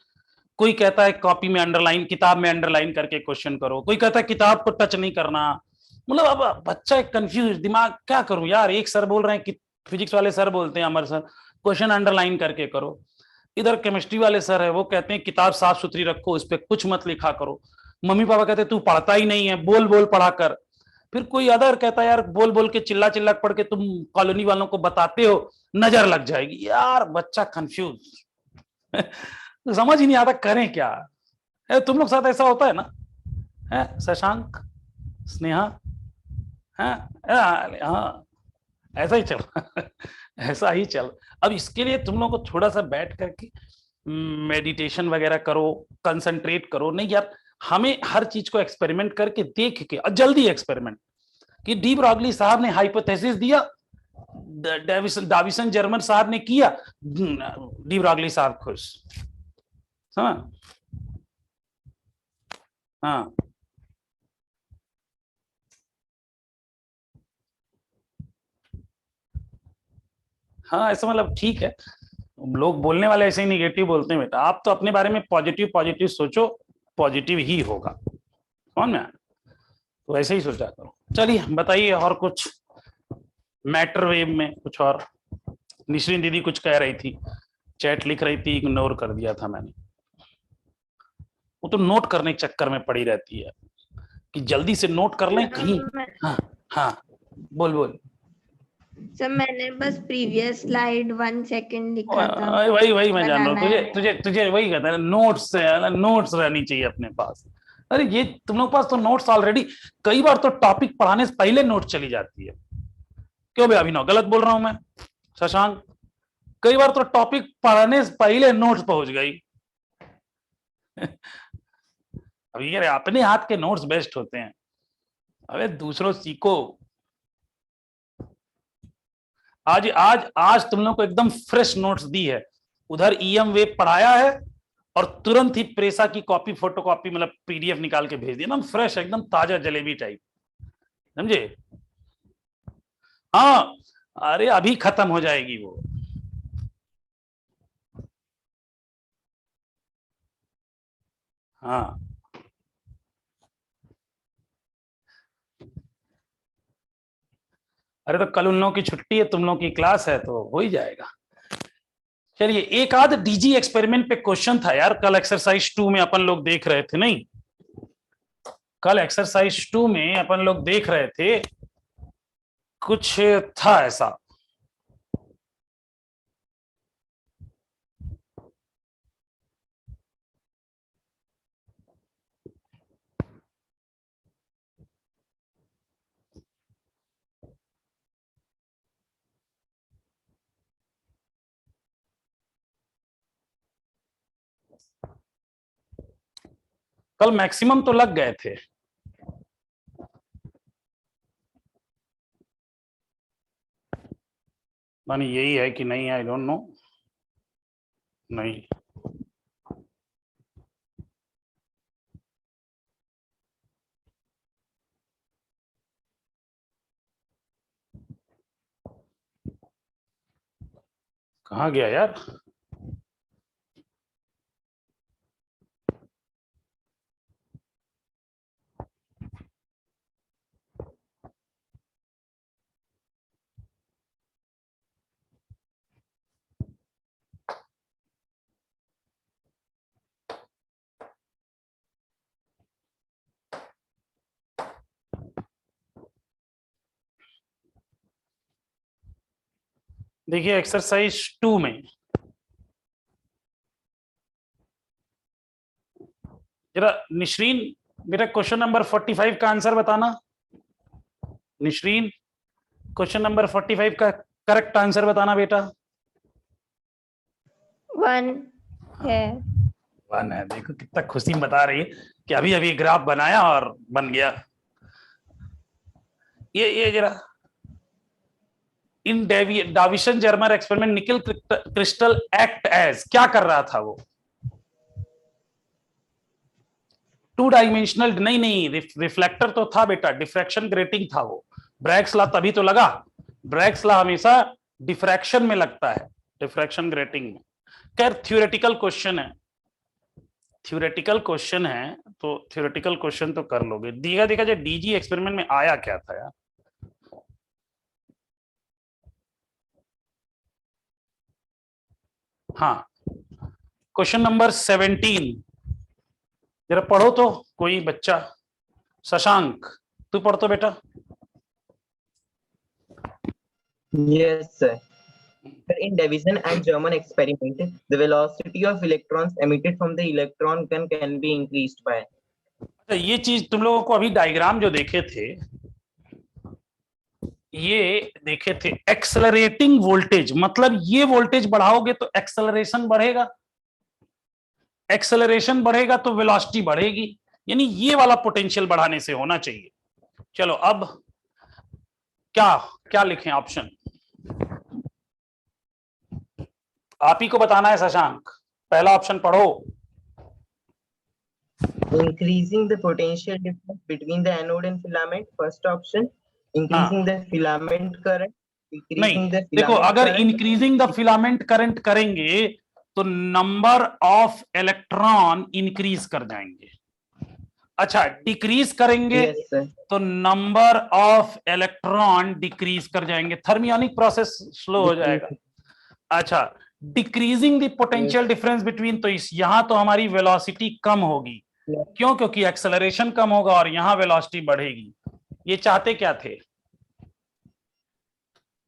Speaker 1: कोई कहता है कॉपी में अंडरलाइन, किताब में अंडरलाइन करके क्वेश्चन करो, कोई कहता है किताब को टच नहीं करना। मतलब अब बच्चा एक कंफ्यूज दिमाग, क्या करूं यार, एक सर बोल रहे हैं कि फिजिक्स वाले सर बोलते हैं अमर सर क्वेश्चन अंडरलाइन करके करो, इधर केमिस्ट्री वाले सर है वो कहते हैं किताब साफ सुथरी रखो, उस पर कुछ मत लिखा करो, मम्मी पापा कहते हैं तू पढ़ता ही नहीं है, बोल बोल पढ़ा कर, फिर कोई अदर कहता है यार बोल बोल के चिल्ला चिल्ला पढ़ के तुम कॉलोनी वालों को बताते हो, नजर लग जाएगी। यार बच्चा कंफ्यूज समझ ही नहीं आता करें क्या। तुम लोग साथ ऐसा होता है ना? है शशांक, स्नेहा? हाँ ऐसा ही चल ऐसा ही चल। अब इसके लिए तुम लोग को थोड़ा सा बैठ करके मेडिटेशन वगैरह करो, कंसंट्रेट करो। नहीं यार, हमें हर चीज को एक्सपेरिमेंट करके देख के, और जल्दी एक्सपेरिमेंट, कि डी ब्रॉगली साहब ने हाइपोथेसिस दिया, डाविसन जर्मन साहब ने किया, डी ब्रॉगली साहब खुश। समझ? हाँ हाँ, ऐसा मतलब ठीक है, लोग बोलने वाले ऐसे ही निगेटिव बोलते हैं बेटा, आप तो अपने बारे में पॉजिटिव पॉजिटिव सोचो, पॉजिटिव ही होगा। समझ में? तो ऐसे ही सोचा करो। चलिए बताइए और कुछ मैटर वेव में कुछ और। निश्रिन दीदी कुछ कह रही थी, चैट लिख रही थी, इग्नोर कर दिया था मैंने। वो तो नोट करने के चक्कर में पड़ी रहती है कि जल्दी से नोट कर लें कहीं। हाँ हाँ, बोल बोल।
Speaker 2: सर मैंने बस प्रीवियस स्लाइड 1 सेकंड लिखा था।
Speaker 1: वही मैं जान रहा हूँ,
Speaker 2: बनाना है।
Speaker 1: तुझे वही कहता है, नोट्स नोट्स रहनी चाहिए अपने पास। अरे ये तुम लोग पास तो नोट्स ऑलरेडी, कई बार तो टॉपिक पढ़ाने से पहले नोट चली जाती है। क्यों भैया अभिनव, गलत बोल रहा हूं मैं? शशांक, कई बार तो टॉपिक पढ़ाने से पहले नोट्स पहुंच गई अब ये अपने हाथ के नोट्स बेस्ट होते हैं। अबे दूसरों सीखो। आज आज आज तुम लोग को एकदम फ्रेश नोट्स दी है, उधर ईएम वेब पढ़ाया है और तुरंत ही प्रेसा की कॉपी, फोटोकॉपी मतलब पीडीएफ निकाल के भेज दिया, एकदम फ्रेश, एकदम ताजा जलेबी टाइप। समझे? हाँ, अरे अभी खत्म हो जाएगी वो। हाँ अरे तो कल उन लोगों की छुट्टी है, तुम लोगों की क्लास है, तो हो ही जाएगा। चलिए, एक आध डीजी एक्सपेरिमेंट पे क्वेश्चन था यार, कल एक्सरसाइज 2 में अपन लोग देख रहे थे। नहीं, कल एक्सरसाइज 2 में अपन लोग देख रहे थे, कुछ था ऐसा। कल मैक्सिमम तो लग गए थे। मानी यही है कि नहीं, आई डोंट नो। नहीं, कहाँ गया यार? देखिए एक्सरसाइज 2 में जरा निश्रीन, बेटा क्वेश्चन नंबर 45 का आंसर बताना। निश्रीन, क्वेश्चन नंबर 45 का करेक्ट आंसर बताना बेटा।
Speaker 2: 1 है।
Speaker 1: वन है। देखो कितना खुशी बता रही है कि अभी अभी ग्राफ बनाया और बन गया। ये जरा इन Davisson Germer experiment nickel crystal act as, क्या कर रहा था वो? टू डायमेंशनल नहीं, रिफ्लेक्टर तो था बेटा, डिफ्रैक्शन ग्रेटिंग था वो। ब्रैग्स लॉ तभी तो लगा। ब्रैग्स लॉ हमेशा डिफ्रैक्शन में लगता है, डिफ्रैक्शन ग्रेटिंग में। खैर थ्योरेटिकल क्वेश्चन है, थ्योरेटिकल क्वेश्चन है तो थ्योरेटिकल क्वेश्चन तो कर लोगे। देखा जो डीजी एक्सपेरिमेंट में आया क्या था यार? हाँ, क्वेश्चन नंबर 17 जरा पढ़ो तो कोई बच्चा। शशांक तू पढ़ तो बेटा।
Speaker 6: Yes, sir. In Davison and German experiment, the velocity of electrons emitted from the electron gun can be increased by.
Speaker 1: अच्छा, ये चीज तुम लोगों को अभी डायग्राम जो देखे थे, ये देखे थे एक्सेलरेटिंग वोल्टेज, मतलब ये वोल्टेज बढ़ाओगे तो एक्सेलरेशन बढ़ेगा, एक्सेलरेशन बढ़ेगा तो वेलोसिटी बढ़ेगी, यानी ये वाला पोटेंशियल बढ़ाने से होना चाहिए। चलो अब क्या क्या लिखें ऑप्शन? आप ही को बताना है शशांक, पहला ऑप्शन पढ़ो।
Speaker 6: Increasing the potential difference between the anode and filament, first option. Increasing the filament current, decreasing
Speaker 1: नहीं,
Speaker 6: the
Speaker 1: देखो
Speaker 6: filament
Speaker 1: अगर
Speaker 6: current.
Speaker 1: Increasing the filament current करेंगे तो नंबर ऑफ इलेक्ट्रॉन इंक्रीज कर जाएंगे। अच्छा, डिक्रीज करेंगे
Speaker 6: Yes, sir.
Speaker 1: तो नंबर ऑफ इलेक्ट्रॉन डिक्रीज कर जाएंगे, थर्मियोनिक प्रोसेस स्लो हो जाएगा। अच्छा, decreasing the potential difference between, तो इस यहां तो हमारी वेलोसिटी कम होगी, क्यों? क्योंकि एक्सेलरेशन कम होगा और यहां वेलोसिटी बढ़ेगी। ये चाहते क्या थे?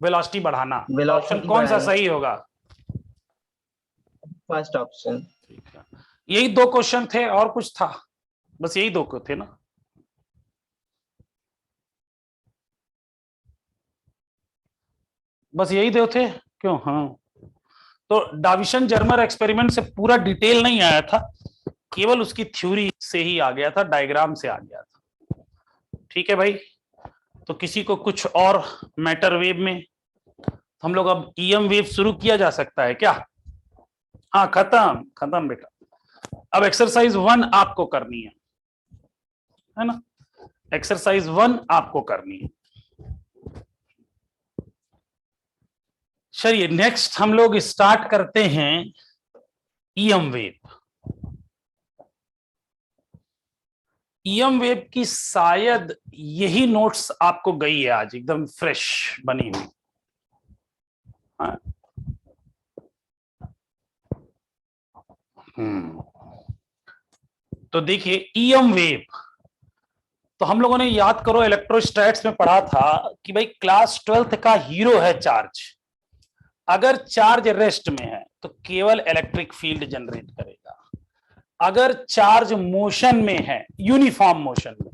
Speaker 1: वेलोसिटी बढ़ाना। ऑप्शन कौन सा सही होगा?
Speaker 6: First option.
Speaker 1: यही दो क्वेश्चन थे और कुछ था? बस यही दो थे ना? बस यही दो थे क्यों? हाँ, तो डाविसन जर्मर एक्सपेरिमेंट से पूरा डिटेल नहीं आया था, केवल उसकी थ्योरी से ही आ गया था, डायग्राम से आ गया था। ठीक है भाई, तो किसी को कुछ और मैटर वेव में, हम लोग अब ईएम वेव शुरू किया जा सकता है क्या? हाँ, खत्म खत्म बेटा। अब एक्सरसाइज 1 आपको करनी है ना? एक्सरसाइज 1 आपको करनी है। चलिए नेक्स्ट हम लोग स्टार्ट करते हैं ईएम वेव। ईएम वेव की शायद यही नोट्स आपको गई है आज, एकदम फ्रेश बनी हुई। हाँ। तो देखिए ईएम वेव, तो हम लोगों ने याद करो इलेक्ट्रोस्टैट्स में पढ़ा था कि भाई क्लास 12th का हीरो है चार्ज। अगर चार्ज रेस्ट में है तो केवल इलेक्ट्रिक फील्ड जनरेट करेगा, अगर चार्ज मोशन में है, यूनिफॉर्म मोशन में,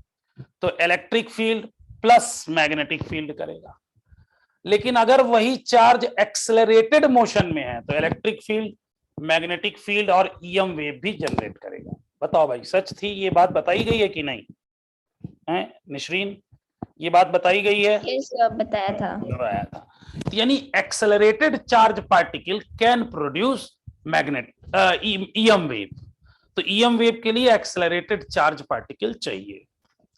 Speaker 1: तो electric field plus magnetic field करेगा। लेकिन अगर वही चार्ज एक्सेलरेटेड मोशन में है तो इलेक्ट्रिक फील्ड, मैग्नेटिक फील्ड और ईएम वेव भी जनरेट करेगा। बताओ भाई, सच थी ये बात? बताई गई है कि नहीं है निश्रीन? ये बात बताई गई है?
Speaker 2: यस, बताया था।
Speaker 1: यानी accelerated charge particle can produce magnet EM wave. तो ईएम वेव के लिए एक्सेलरेटेड चार्ज पार्टिकल चाहिए।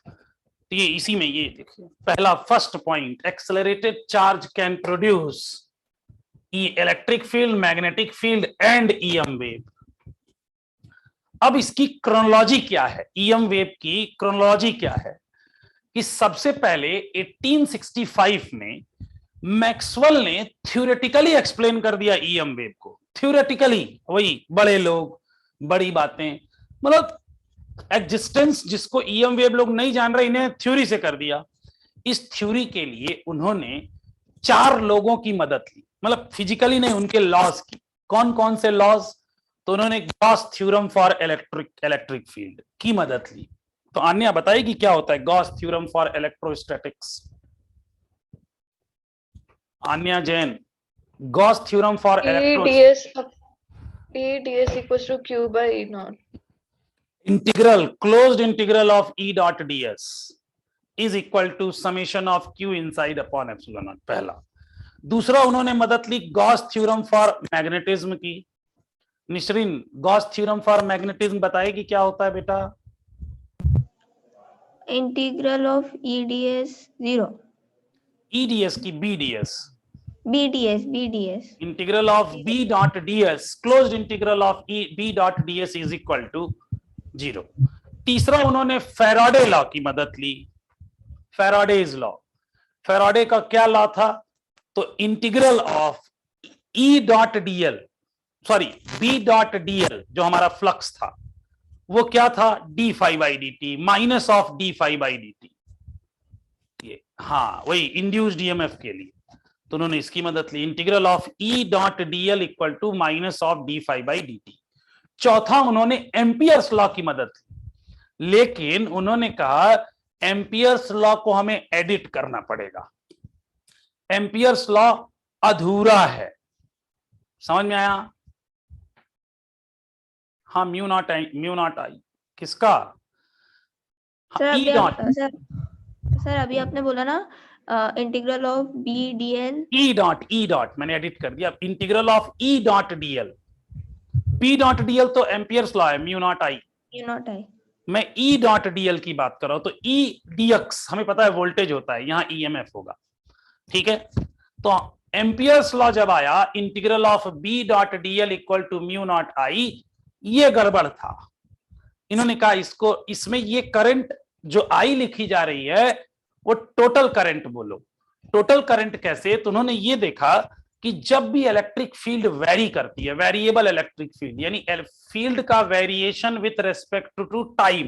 Speaker 1: तो ये इसी में, ये देखिए पहला first point, accelerated charge can produce electric field, magnetic field and EM wave. अब इसकी क्रोनोलॉजी क्या है? ईएम वेव की क्रोनोलॉजी क्या है कि सबसे पहले 1865 में मैक्सवेल ने थ्योरेटिकली एक्सप्लेन कर दिया ईएम वेव को। थ्योरेटिकली, वही बड़े लोग बड़ी बातें, मतलब एग्जिस्टेंस जिसको ईएम वेव लोग नहीं जान रहे, इन्हें थ्योरी से कर दिया। इस थ्योरी के लिए उन्होंने 4 लोगों की मदद ली, मतलब फिजिकली नहीं, उनके लॉज की। कौन कौन से लॉज? तो उन्होंने Gauss theorem for electric field की मदद ली। तो आन्या बताएगी क्या होता है Gauss theorem for electrostatics? Anya Jain, Gauss theorem for
Speaker 7: E ds equals to q by E naught.
Speaker 1: Integral closed integral of E dot ds is equal to summation of q inside upon epsilon naught. पहला। दूसरा उन्होंने मदद ली Gauss theorem for magnetism की। Nishreen, Gauss theorem for magnetism बताएगी क्या होता है बेटा?
Speaker 2: इंटीग्रल ऑफ EDS 0
Speaker 1: EDS की BDS,
Speaker 2: BDS
Speaker 1: integral of B dot ds, closed integral of B dot ds is equal to 0। तीसरा उन्होंने फैराडे लॉ की मदद ली, फैराडेज लॉ। फैराडे का क्या लॉ था? तो integral of E dot dl, sorry B dot dl जो हमारा फ्लक्स था वो क्या था? d phi by dt minus of d phi by dt। ये हाँ वही इंड्यूस्ड ईएमएफ के लिए, तो उन्होंने इसकी मदद ली, integral of E dot dl equal to minus of d phi by dt। चौथा उन्होंने एम्पियर्स लॉ की मदद ली, लेकिन उन्होंने कहा एम्पियर्स लॉ को हमें एडिट करना पड़ेगा, एम्पियर्स लॉ अधूरा है। समझ में आया? हाँ म्यू नॉट आई किसका?
Speaker 2: सर
Speaker 1: E डॉट
Speaker 2: सर अभी आपने बोला ना integral of BDL
Speaker 1: E dot मैंने एडिट कर दिया, integral of E dot dl। B dot dl तो एम्पियर्स लॉ है, म्यू नॉट आई। मैं E डॉट dl की बात कर रहा हूं, तो E dx हमें पता है वोल्टेज होता है, यहां EMF होगा। ठीक है, तो एम्पियर्स लॉ जब आया integral of B dot dl equal to mu naught I, ये गड़बड़ था। इन्होंने कहा इसको, इसमें ये करंट जो I लिखी जा रही है वो टोटल करंट बोलो। टोटल करंट कैसे? तो उन्होंने ये देखा कि जब भी इलेक्ट्रिक फील्ड वेरी करती है, वेरिएबल इलेक्ट्रिक फील्ड यानी फील्ड का variation with respect to time,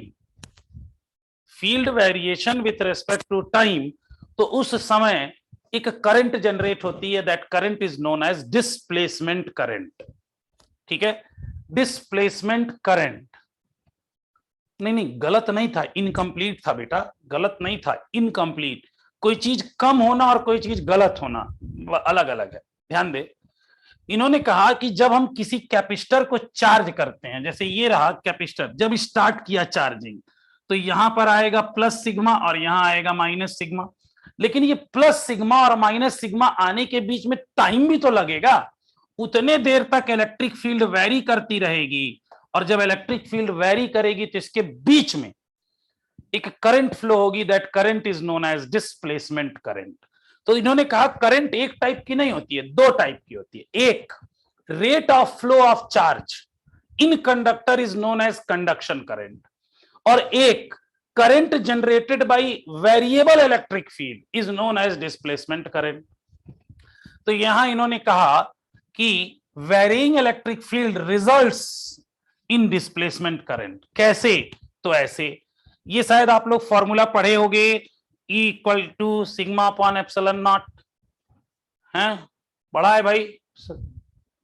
Speaker 1: field variation with respect to time, तो उस समय एक करंट जनरेट होती है, that current is known as displacement current. ठीक है, डिस्प्लेसमेंट करंट। नहीं गलत नहीं था, इनकम्प्लीट था बेटा, गलत नहीं था, इनकम्प्लीट। कोई चीज कम होना और कोई चीज गलत होना अलग अलग है, ध्यान दे। इन्होंने कहा कि जब हम किसी कैपेसिटर को चार्ज करते हैं, जैसे ये रहा कैपेसिटर, जब स्टार्ट किया चार्जिंग तो यहां पर आएगा प्लस सिग्मा और यहां आएगा माइनस सिग्मा, लेकिन ये प्लस सिग्मा और माइनस सिग्मा आने के बीच में टाइम भी तो लगेगा। उतने देर तक इलेक्ट्रिक फील्ड वेरी करती रहेगी, और जब इलेक्ट्रिक फील्ड वेरी करेगी तो इसके बीच में एक करंट फ्लो होगी, that current is known as displacement current. तो इन्होंने कहा करंट एक टाइप की नहीं होती है, दो टाइप की होती है। एक rate of flow of charge in conductor is known as conduction current, और एक current generated by variable electric field is known as displacement current. तो यहां इन्होंने कहा कि varying electric field results in displacement current. कैसे? तो ऐसे, ये शायद आप लोग फॉर्मूला पढ़े होंगे, E equal to sigma upon epsilon naught, है पढ़ा है भाई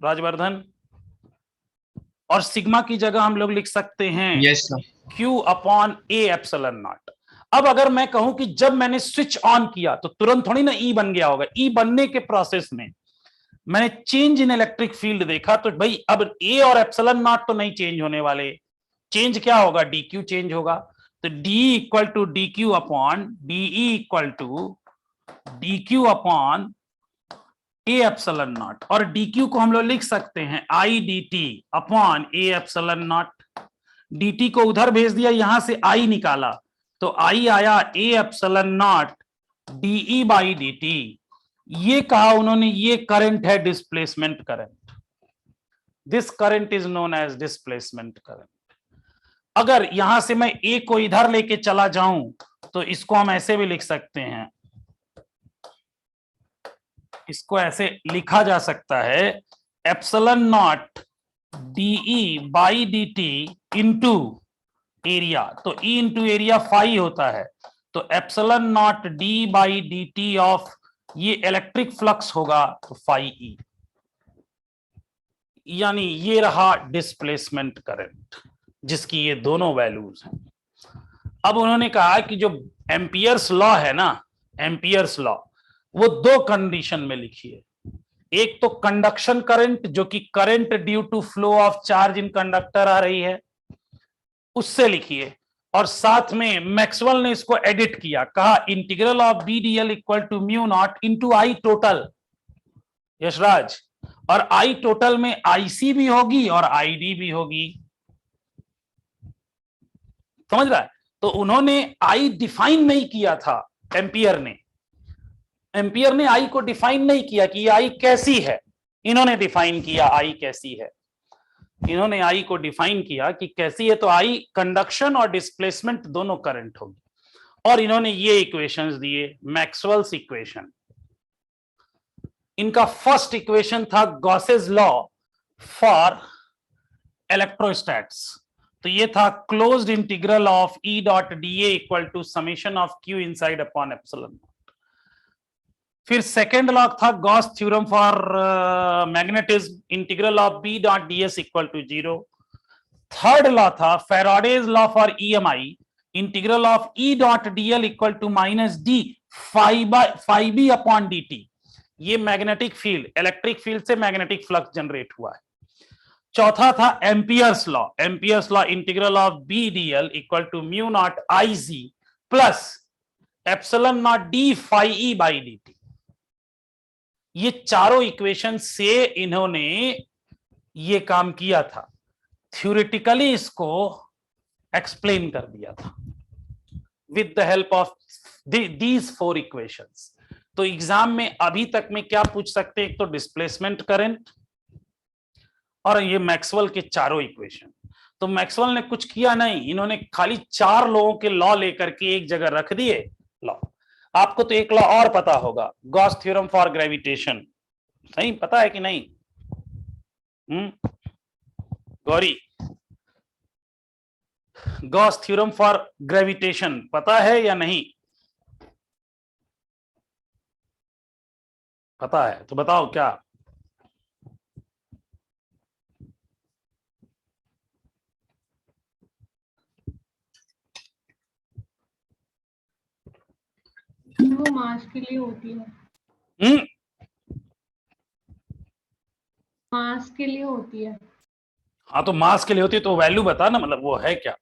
Speaker 1: राजवर्धन? और सिग्मा की जगह हम लोग लिख सकते हैं
Speaker 5: yes sir,
Speaker 1: Q upon A epsilon not. अब अगर मैं कहूं कि जब मैंने स्विच ऑन किया तो तुरंत थोड़ी ना E बन गया होगा, E बनने के प्रोसेस में मैंने चेंज इन इलेक्ट्रिक फील्ड देखा, तो भाई अब A और एप्सिलॉन नॉट तो नहीं चेंज होने वाले, चेंज क्या होगा? dq चेंज होगा। तो d equal to dq upon dE equal to dq upon A epsilon naught, और dq को हम लोग लिख सकते हैं I dt upon A epsilon not. dt को उधर भेज दिया, यहां से I निकाला तो I आया A epsilon naught dE by dt। ये कहा उन्होंने, ये करंट है displacement current, this current is known as displacement current. अगर यहां से मैं A को इधर लेके चला जाऊं तो इसको हम ऐसे भी लिख सकते हैं, इसको ऐसे लिखा जा सकता है epsilon naught dE by dt into area. तो E इंटू एरिया फाई होता है, तो epsilon not d by dt of ये इलेक्ट्रिक फ्लक्स होगा तो फाई E, यानी ये रहा डिस्प्लेसमेंट करंट जिसकी ये दोनों वैल्यूज हैं। अब उन्होंने कहा कि जो एम्पियर्स लॉ है ना, एम्पियर्स लॉ वो दो कंडीशन में लिखिए। एक तो कंडक्शन करंट, जो कि current due to flow of charge in conductor आ रही है, उससे लिखिए। और साथ में मैक्सवेल ने इसको एडिट किया, कहा integral of B D L equal to mu naught into I total, Yashraj, और आई टोटल में आईसी भी होगी और आईडी भी होगी, समझ रहा है? तो उन्होंने आई डिफाइन नहीं किया था, एम्पियर ने आई को डिफाइन नहीं किया कि ये आई कैसी है, इन्होंने डिफाइन किया आई कैसी है, इन्होंने आई को डिफाइन किया कि कैसी है, तो आई कंडक्शन और डिस्प्लेसमेंट दोनों करंट होगी, और इन्होंने ये इक्वेशंस दिए, मैक्सवेल्स इक्वेशन। इनका फर्स्ट इक्वेशन था गॉसेस लॉ फॉर इलेक्ट्रोस्टैट्स, तो ये था closed integral of E dot D A equal to summation of Q inside upon epsilon. फिर सेकेंड लॉ था Gauss theorem for magnetism, integral of B dot D S equal to 0। Third law था Faraday's law for EMI, integral of E dot D L equal to minus D phi B upon D T. ये magnetic field, electric field से magnetic flux generate हुआ है। चौथा था Ampere's law, integral of B D L equal to mu naught I G plus epsilon naught D phi E by D T. ये चारों equation से इन्होंने ये काम किया था, थ्योरेटिकली इसको एक्सप्लेन कर दिया था with the help of these 4 equations. तो एग्जाम में अभी तक में क्या पूछ सकते हैं, एक तो डिस्प्लेसमेंट करंट और ये मैक्सवेल के चारों इक्वेशन। तो मैक्सवेल ने कुछ किया नहीं, इन्होंने खाली 4 लोगों के लॉ लेकर के एक जगह रख दिए लॉ। आपको तो एक लॉ और पता होगा, गॉस थ्योरम फॉर ग्रेविटेशन, सही पता है कि नहीं? Gauri, Gauss theorem for gravitation पता है या नहीं? पता है तो बताओ क्या?
Speaker 4: वो मास के लिए होती है, मास के लिए होती है।
Speaker 1: हाँ तो मास के लिए होती है, तो वैल्यू बता ना, मतलब वो है क्या?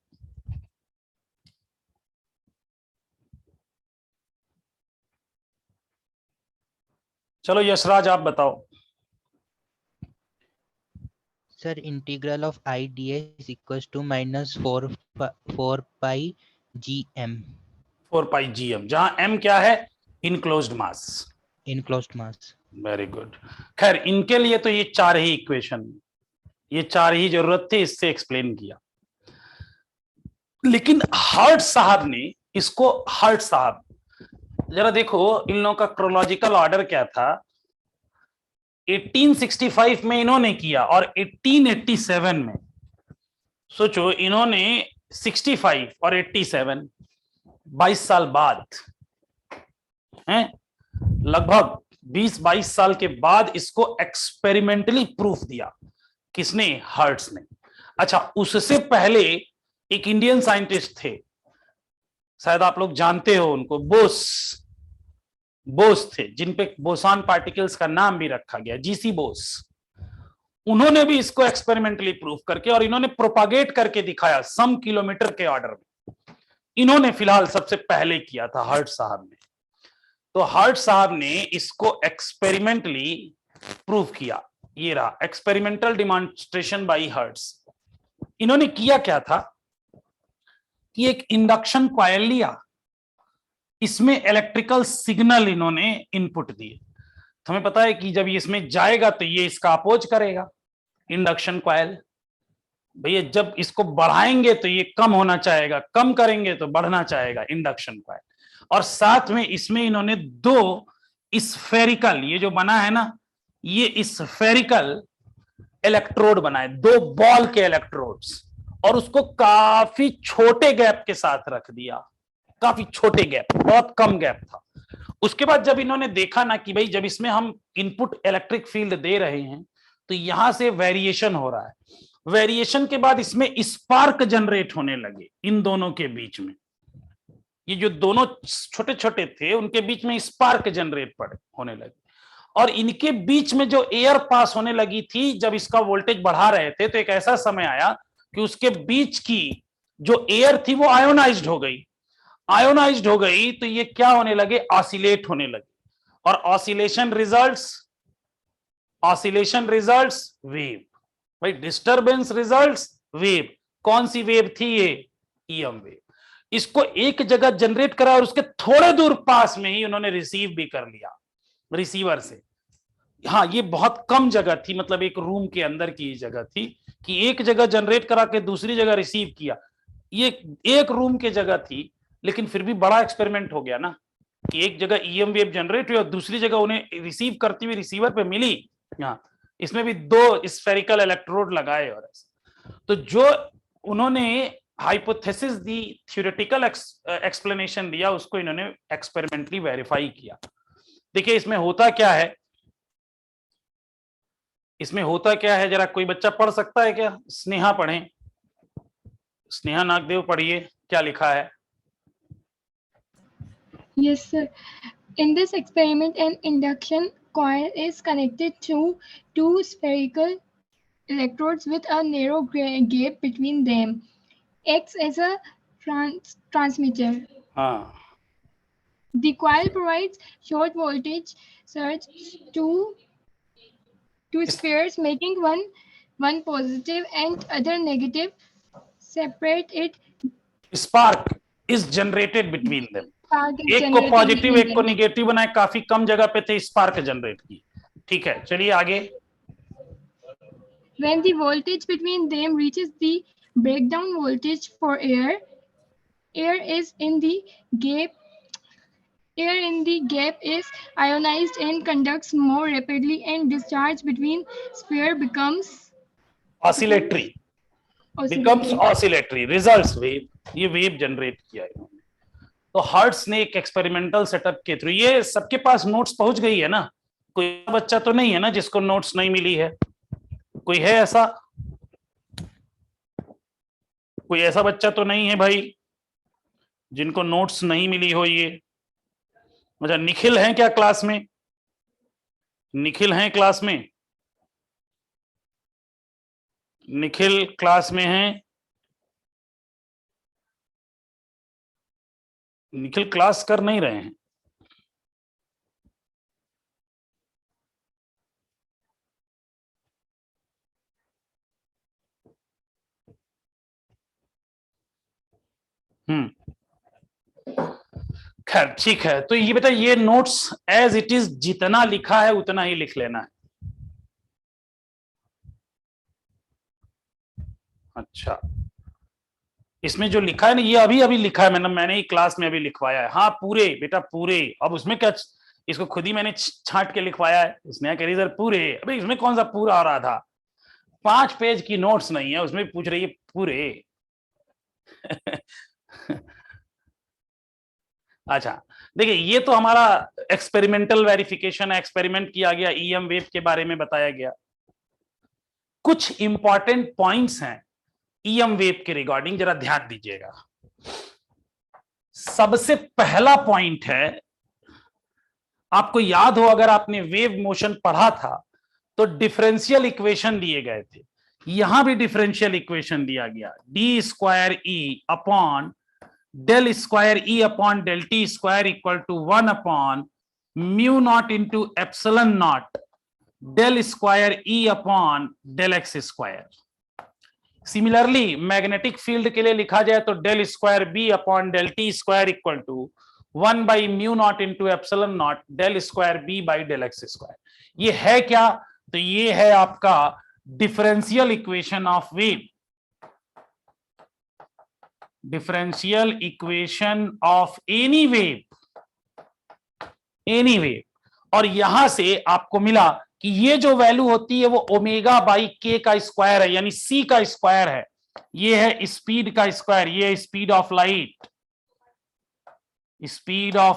Speaker 1: चलो यशराज आप बताओ।
Speaker 8: Sir integral of I D S equals to minus 4 pi G M.
Speaker 1: 4 pi G M, जहां एम क्या है? Enclosed mass.
Speaker 8: Enclosed mass.
Speaker 1: Very good. खैर इनके लिए तो ये 4 ही इक्वेशन, ये 4 ही जरूरत थी, इससे एक्सप्लेन किया। लेकिन हर्ट साहब ने इसको, हर्ट साहब जरा देखो इन लोगों का क्रोनोलॉजिकल ऑर्डर क्या था। 1865 में इन्होंने किया और 1887 में, सोचो इन्होंने 65 और 87, 22 साल बाद हैं, लगभग 20-22 साल के बाद इसको एक्सपेरिमेंटली प्रूफ दिया। किसने? हर्ट्स ने। अच्छा, उससे पहले एक इंडियन साइंटिस्ट थे, शायद आप लोग जानते हो उनको, बोस थे, जिन पे बोसान पार्टिकल्स का नाम भी रखा गया, जीसी बोस। उन्होंने भी इसको एक्सपेरिमेंटली प्रूफ करके, और इन्होंने प्रोपागेट करके दिखाया सम किलोमीटर के ऑर्डर में। इन्होंने फिलहाल सबसे पहले किया था, हर्ट साहब ने। तो हर्ट साहब ने इसको एक्सपेरिमेंटली प्रूफ किया। ये रहा एक्सपेरिमेंटल डिमॉन्स्ट्रेशन बाय हर्ट्स। इन्होंने किया क्या था कि एक इंडक्शन कॉइल लिया, इसमें इलेक्ट्रिकल सिग्नल इन्होंने इनपुट दिए। तो हमें पता है कि जब ये इसमें जाएगा तो ये इसका अपोज करेगा, इंडक्शन कॉइल। भैया जब इसको बढ़ाएंगे तो ये कम होना चाहेगा, कम करेंगे तो बढ़ना चाहेगा, इंडक्शन कॉइल। और साथ में इसमें इन्होंने 2 स्फेरिकल, ये जो बना है ना, ये स्फेरिकल इलेक्ट्रोड बनाए, 2 बॉल के इलेक्ट्रोड्स, और उसको काफी छोटे गैप के साथ रख दिया, काफी छोटे गैप, बहुत कम गैप था। उसके बाद जब इन्होंने देखा ना कि भाई जब इसमें हम इनपुट इलेक्ट्रिक फील्ड दे रहे हैं तो यहां से वेरिएशन हो रहा है, वेरिएशन के बाद इसमें स्पार्क जनरेट होने लगे इन दोनों के बीच में। ये जो दोनों छोटे छोटे थे उनके बीच में स्पार्क जनरेट होने लगे, और इनके बीच में जो एयर पास होने लगी थी, जब इसका वोल्टेज बढ़ा रहे थे तो एक ऐसा समय आया कि उसके बीच की जो एयर थी वो आयोनाइज्ड हो गई। आयोनाइज्ड हो गई तो ये क्या होने लगे, ऑसिलेट होने लगे, और ऑसिलेशन रिजल्ट्स वेव। भाई डिस्टरबेंस रिजल्ट्स वेव। कौन सी वेव थी ये, ईएम वेव। इसको एक जगह जनरेट करा और उसके थोड़े दूर पास में ही उन्होंने रिसीव भी कर लिया रिसीवर से। हाँ, ये बहुत कम जगह थी, मतलब एक रूम के अंदर की जगह थी कि एक जगह जनरेट करा के दूसरी जगह रिसीव किया। ये एक रूम की जगह थी, लेकिन फिर भी बड़ा एक्सपेरिमेंट हो गया ना कि एक जगह ईएम वेव जनरेट हुई और दूसरी जगह उन्हें रिसीव करती हुई रिसीवर पे मिली। हाँ, इसमें भी 2 स्फेरिकल इलेक्ट्रोड लगाए और तो जो उन्होंने हाइपोथेसिस दी, थ्योरेटिकल एक्सप्लेनेशन दिया, उसको इन्होंने एक्सपेरिमेंटली वेरीफाई किया। देखिए इसमें होता क्या है, जरा कोई बच्चा पढ़ सकता है क्या? स्नेहा पढ़ें, स्नेहा नागदेव पढ़िए क्या लिखा है।
Speaker 9: Yes, sir. In this experiment, an induction coil is connected to 2 spherical electrodes with a narrow gap between them. Acts as a transmitter.
Speaker 1: हाँ,
Speaker 9: The coil provides short voltage surge to spheres, making one positive and other negative. Separate it.
Speaker 1: Spark is generated between them.
Speaker 9: Spark is
Speaker 1: एक को
Speaker 9: generated
Speaker 1: positive
Speaker 9: between
Speaker 1: एक को
Speaker 9: them.
Speaker 1: Negative बनाए, काफी कम जगह पे थे, स्पार्क जनरेट की। ठीक है, चलिए आगे।
Speaker 9: When the voltage between them reaches the breakdown voltage for air, air in the gap is ionized and conducts more rapidly, and discharge between sphere becomes
Speaker 1: oscillatory, becomes oscillatory, results wave. ये wave generate किया इन्होंने। तो hertz ने एक experimental setup के through, ये सबके पास notes पहुंच गई है ना? कोई बच्चा तो नहीं है ना जिसको नोट्स नहीं मिली है? कोई है ऐसा? कोई ऐसा बच्चा तो नहीं है भाई जिनको नोट्स नहीं मिली हो? ये अच्छा, निखिल है क्या क्लास में? निखिल है क्लास में? निखिल क्लास में है? निखिल क्लास कर नहीं रहे हैं। खैर ठीक है, तो ये बेटा ये नोट्स एज इट इज जितना लिखा है उतना ही लिख लेना है। अच्छा, इसमें जो लिखा है ना, ये अभी अभी लिखा है मैंने ही क्लास में अभी लिखवाया है। हाँ पूरे बेटा पूरे। अब उसमें क्या, इसको खुद ही मैंने छांट के लिखवाया है। इसने कह रही सर पूरे, अबे इसमें कौन सा पूरा आ रहा था? 5 पेज की नोट्स नहीं है उसमें, पूछ रही है पूरे। अच्छा देखिए, ये तो हमारा एक्सपेरिमेंटल वेरिफिकेशन है, एक्सपेरिमेंट किया गया, ईएम वेव के बारे में बताया गया। कुछ इंपॉर्टेंट पॉइंट्स हैं ईएम वेव के रिगार्डिंग, जरा ध्यान दीजिएगा। सबसे पहला पॉइंट है, आपको याद हो अगर आपने वेव मोशन पढ़ा था तो डिफरेंशियल इक्वेशन दिए गए थे। यहां भी डिफरेंशियल इक्वेशन दिया गया, D square E upon del square E upon del T square equal to 1 upon mu naught into epsilon naught del square E upon del X square. Similarly magnetic field के लिए लिखा जाए तो del square B upon del T square equal to 1 by mu naught into epsilon naught del square B by del X square. ये है क्या? तो ये है आपका differential equation of wave, differential equation of any wave. और यहां से आपको मिला कि ये जो वैल्यू होती है वो ओमेगा बाई के का स्क्वायर है, यानी सी का स्क्वायर है। ये है स्पीड का स्क्वायर, ये स्पीड ऑफ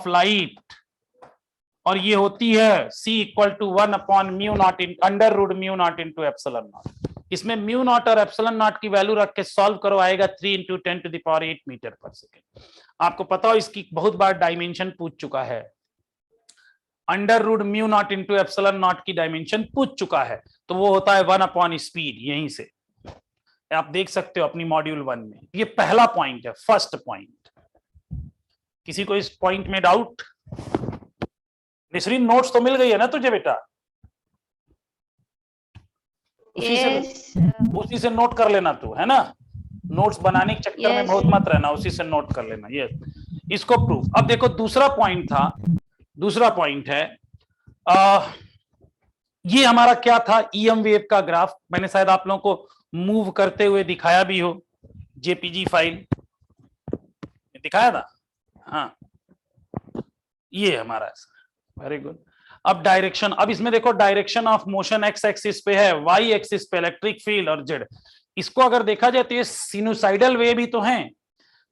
Speaker 1: लाइट, और ये होती है C equal to 1 upon mu naught in under root mu naught into epsilon naught. इसमें म्यू नॉट और एप्सिलॉन नॉट की वैल्यू रख के सॉल्व करो, आएगा 3 into 10 to the power 8 metre per second. आपको पता हो इसकी बहुत बार डायमेंशन पूछ चुका है। Under root mu naught into epsilon naught की डायमेंशन पूछ चुका है, तो वो होता है 1 अपॉन स्पीड। यहीं से आप देख सकते हो अपनी मॉड्यूल 1 में। ये पहला पॉइंट है, फर्स्ट पॉइंट। किसी को इस पॉइंट में डाउट? निसरीन नोट्स तो मिल गई है ना तुझे बेटा? उसी से नोट कर लेना तू, है ना? नोट्स बनाने के चक्कर में बहुत मत रहना, उसी से नोट कर लेना। ये इसको प्रूफ। अब देखो दूसरा पॉइंट था, दूसरा पॉइंट है ये हमारा क्या था, ईएम वेव का ग्राफ। मैंने शायद आप लोगों को मूव करते हुए दिखाया भी हो, जेपीजी फाइल दिखाया था। हाँ, ये हमारा, वेरी गुड। अब डायरेक्शन, अब इसमें देखो direction of motion x axis पे है, वाई एक्सिस पे इलेक्ट्रिक फील्ड और जेड। इसको अगर देखा जाए तो ये सिनुसाइडल वेव ही तो हैं,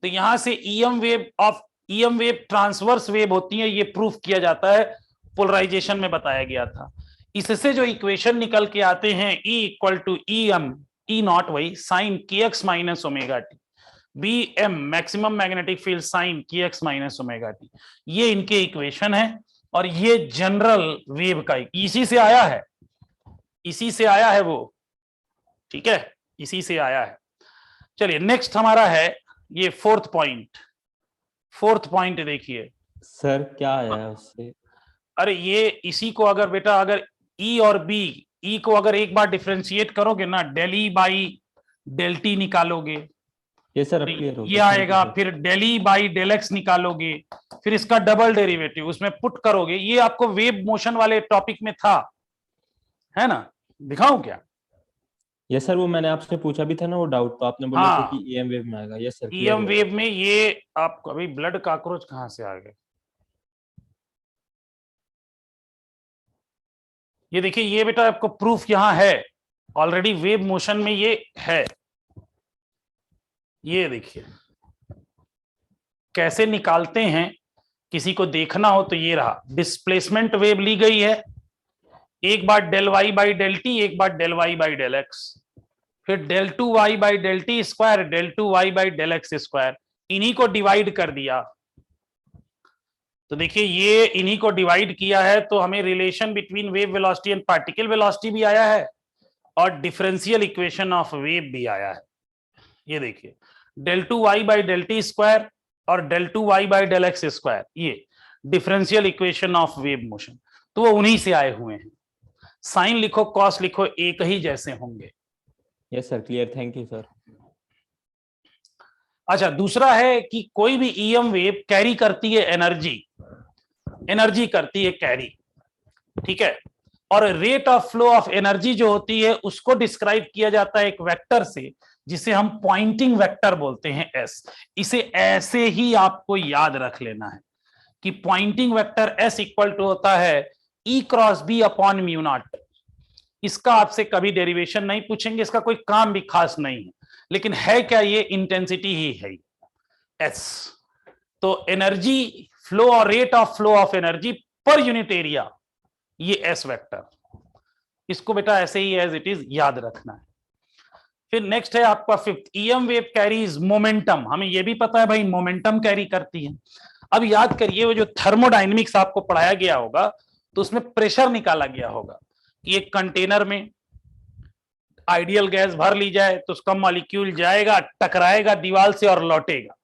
Speaker 1: तो यहां से ईएम वेव ट्रांसवर्स वेव होती है, ये प्रूफ किया जाता है, पोलराइजेशन में बताया गया था। इससे जो इक्वेशन निकल के आते हैं, E equal to EM E naught वही sine KX minus omega T, BM maximum magnetic field sine KX minus omega T, ये इनके इक्वेशन है। और ये जनरल वेव का इसी से आया है, इसी से आया है वो, ठीक है, इसी से आया है। चलिए नेक्स्ट हमारा है ये फोर्थ पॉइंट। फोर्थ पॉइंट देखिए
Speaker 10: सर, क्या आया है उससे?
Speaker 1: अरे ये इसी को अगर बेटा, अगर E और B, E को अगर एक बार डिफरेंशिएट करोगे ना, del E by del T निकालोगे,
Speaker 10: ये सर अब क्लियर हो
Speaker 1: ये आएगा। फिर del E by del X निकालोगे, फिर इसका डबल डेरिवेटिव उसमें पुट करोगे। ये आपको वेव मोशन वाले टॉपिक में था, है ना? दिखाऊं क्या?
Speaker 10: ये सर वो मैंने आपसे पूछा भी था ना वो डाउट, तो आपने बोला था कि ईएम वेव में आएगा। यस सर,
Speaker 1: ईएम वेव में ये आपको अभी ब्लड कॉकरोच कहां से आ गए? ये देखिए, ये बेटा आपको प्रूफ यहां है ऑलरेडी, वेव मोशन में ये है। ये देखिए कैसे निकालते हैं, किसी को देखना हो तो ये रहा। डिस्प्लेसमेंट वेव ली गई है, एक बार del Y by del T, एक बार del Y by del X, फिर del two Y by del T square, del two Y by del X square. इन्हीं को डिवाइड कर दिया, तो देखिए ये इन्हीं को डिवाइड किया है, तो हमें relation between wave velocity and particle velocity भी आया है और डिफरेंशियल इक्वेशन ऑफ वेव भी आया है। ये देखिए del two Y by del T square और del two Y by del X square, ये differential equation of wave motion, तो वो उन्हीं से आए हुए हैं। साइन लिखो कॉस लिखो, एक ही जैसे होंगे।
Speaker 10: Yes sir, clear, thank you sir.
Speaker 1: अच्छा, दूसरा है कि कोई भी ईएम वेव कैरी करती है एनर्जी करती है कैरी, ठीक है। और rate of flow of energy जो होती है उसको डिस्क्राइब किया जाता है एक वेक्टर से, जिसे हम पॉइंटिंग वेक्टर बोलते हैं, एस। इसे ऐसे ही आपको याद रख लेना है कि Poynting vector S equal to होता है E cross B upon mu naught. इसका आपसे कभी डेरिवेशन नहीं पूछेंगे, इसका कोई काम भी खास नहीं है, लेकिन है क्या, ये इंटेंसिटी ही है एस। तो एनर्जी फ्लो और rate of flow of energy per unit area, ये एस वेक्टर, इसको बेटा ऐसे ही एज इट इज याद रखना है। फिर नेक्स्ट है आपका fifth, EM wave carries momentum. हमें यह भी पता है भाई मोमेंटम कैरी करती है। अब याद करिए वो जो थर्मोडायनेमिक्स आपको पढ़ाया गया होगा, तो उसमें प्रेशर निकाला गया होगा कि एक कंटेनर में आइडियल गैस भर ली जाए तो उसका मॉलिक्यूल जाएगा, टकराएगा दीवार से और लौटेगा।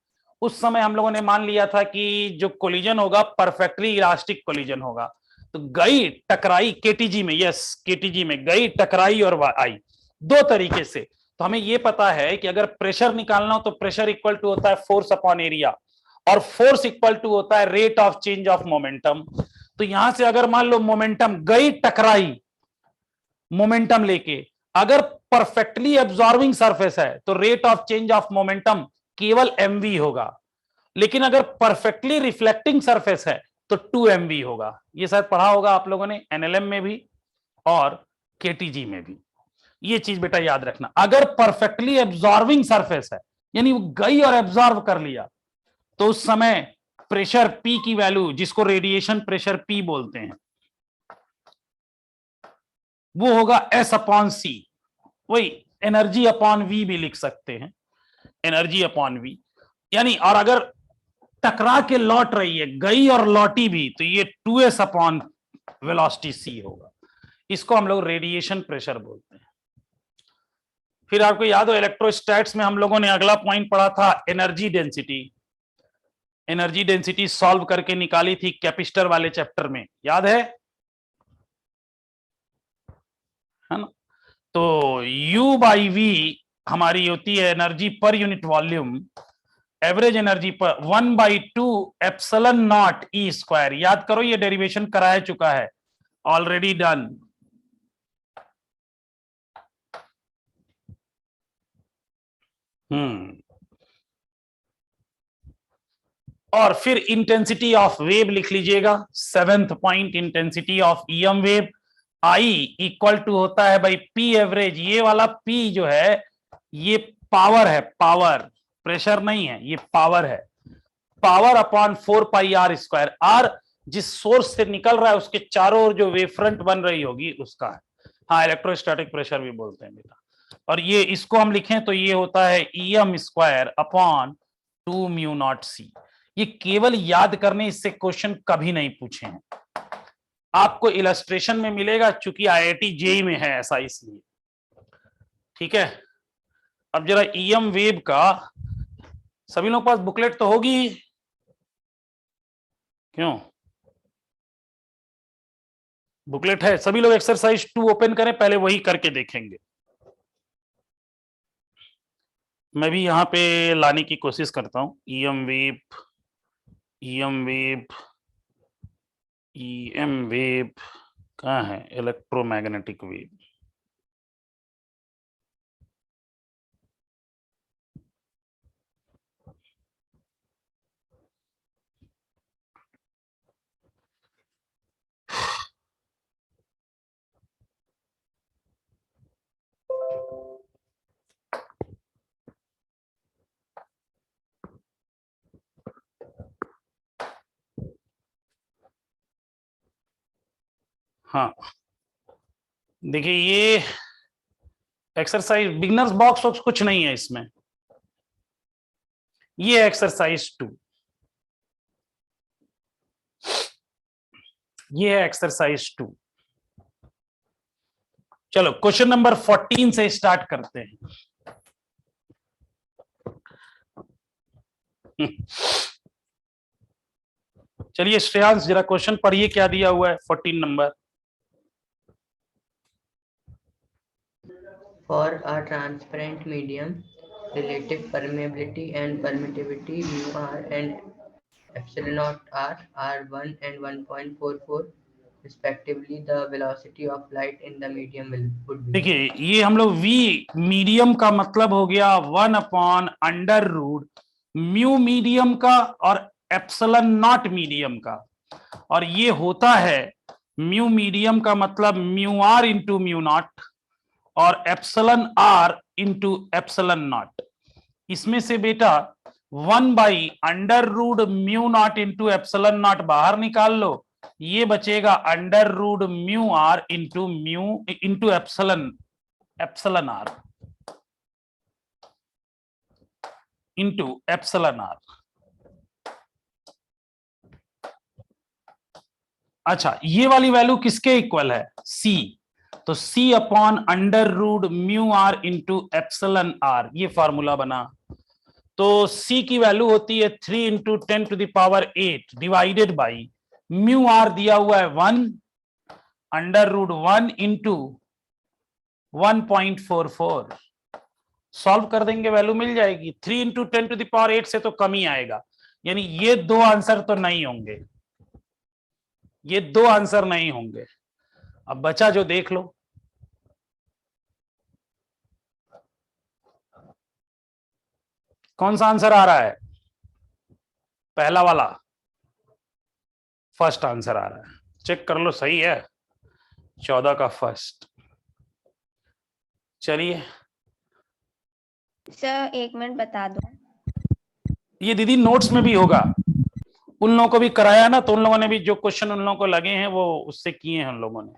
Speaker 1: उस समय हम लोगों ने मान लिया था कि जो कोलिजन होगा परफेक्टली इलास्टिक कोलिजन होगा। तो गई टकराई केटीजी में, यस केटीजी में गई टकराई और आई, दो तरीके से। तो हमें यह पता है कि अगर प्रेशर निकालना हो तो प्रेशर इक्वल टू होता है फोर्स अपॉन एरिया, और फोर्स इक्वल टू होता है rate of change of momentum. तो यहां से अगर मान लो मोमेंटम गई टकराई मोमेंटम लेके, अगर परफेक्टली एब्जॉर्बिंग सरफेस है तो rate of change of momentum केवल mv होगा, लेकिन अगर परफेक्टली रिफ्लेक्टिंग सरफेस है तो 2mv होगा। ये शायद पढ़ा होगा आप लोगों ने एनएलएम में भी और केटीजी में भी। ये चीज बेटा याद रखना, अगर परफेक्टली एब्जॉर्बिंग सरफेस है यानी वो गई और एब्जॉर्ब कर लिया, तो उस समय प्रेशर P की वैल्यू, जिसको रेडिएशन प्रेशर P बोलते हैं, वो होगा S अपॉन सी। वही एनर्जी अपॉन V भी लिख सकते हैं, एनर्जी अपॉन V यानी। और अगर टकरा के लौट रही है, गई और लौटी भी, तो ये 2s अपॉन वेलोसिटी c होगा। इसको हम लोग रेडिएशन प्रेशर बोलते हैं। फिर आपको याद हो इलेक्ट्रोस्टैट्स में हम लोगों ने अगला पॉइंट पढ़ा था energy density. Energy density solve करके निकाली थी कैपेसिटर वाले चैप्टर में, याद है ना? तो U बाई V हमारी होती है energy per unit volume, average energy पर 1/2 एप्सिलॉन नॉट E स्क्वायर। याद करो ये डेरिवेशन कराया चुका है, ऑलरेडी डन। और फिर इंटेंसिटी ऑफ वेव लिख लीजिएगा, 7th point intensity of EM wave. I equal to होता है भाई पी एवरेज। ये वाला पी जो है ये पावर है, पावर, प्रेशर नहीं है, ये पावर है। Power upon 4 pi R square. R जिस सोर्स से निकल रहा है उसके चारों ओर जो वेव फ्रंट बन रही होगी उसका है। हाँ, इलेक्ट्रोस्टैटिक प्रेशर भी बोलते हैं बेटा। और ये इसको हम लिखें तो ये होता है EM square upon 2 mu naught C. ये केवल याद करने, इससे क्वेश्चन कभी नहीं पूछे हैं। आपको इलस्ट्रेशन में मिलेगा, चूंकि आईआईटी जेई में है ऐसा, इसलिए। ठीक है, अब जरा ईएम वेव का, सभी लोगों के पास बुकलेट तो होगी, क्यों? बुकलेट है, सभी लोग एक्सरसाइज 2 ओपन करें, पहले वही करके देखेंगे। मैं भी यहां पे लाने की कोशिश करता हूं। EM wave, EM wave, EM wave कहाँ है? Electromagnetic wave. हाँ, देखिए ये एक्सरसाइज बिगनर्स बॉक्स कुछ नहीं है इसमें। ये एक्सरसाइज 2, ये है एक्सरसाइज 2। चलो क्वेश्चन नंबर 14 से स्टार्ट करते हैं। चलिए श्रेयांश जरा क्वेश्चन पढ़िए, क्या दिया हुआ है 14 number.
Speaker 3: For a transparent medium, relative permeability and permittivity mu r and epsilon naught r are 1 and 1.44 respectively. The velocity of light in the medium would be।
Speaker 1: देखिए ये हम लोग v मीडियम का मतलब हो गया 1/√, म्यू मीडियम का और एप्सिलॉन नॉट मीडियम का। और ये होता है म्यू मीडियम का मतलब mu R into mu naught और epsilon R into epsilon naught. इसमें से बेटा 1/√, mu naught into epsilon naught बाहर निकाल लो, ये बचेगा √, mu R into epsilon R into epsilon R. अच्छा, ये वाली वैल्यू किसके इक्वल है? C। तो C upon √, mu R into epsilon R, ये फॉर्मूला बना। तो C की वैल्यू होती है 3 इंटू 10⁸ डिवाइडेड बाई म्यू आर दिया हुआ है 1, √1 इंटू 1.44। सॉल्व कर देंगे, वैल्यू मिल जाएगी। 3 इंटू 10⁸ से तो कम ही आएगा, यानी ये दो आंसर तो नहीं होंगे, ये दो आंसर नहीं होंगे। अब बचा जो देख लो। कौन सा आंसर आ रहा है? पहला वाला फर्स्ट आंसर आ रहा है, चेक कर लो सही है, 14 का फर्स्ट। चलिए
Speaker 2: सर 1 मिनट बता दो।
Speaker 1: ये दीदी नोट्स में भी होगा, उन लोगों को भी कराया ना, तो उन लोगों ने भी जो क्वेश्चन उन लोगों को लगे हैं वो उससे किए हैं उन लोगों ने।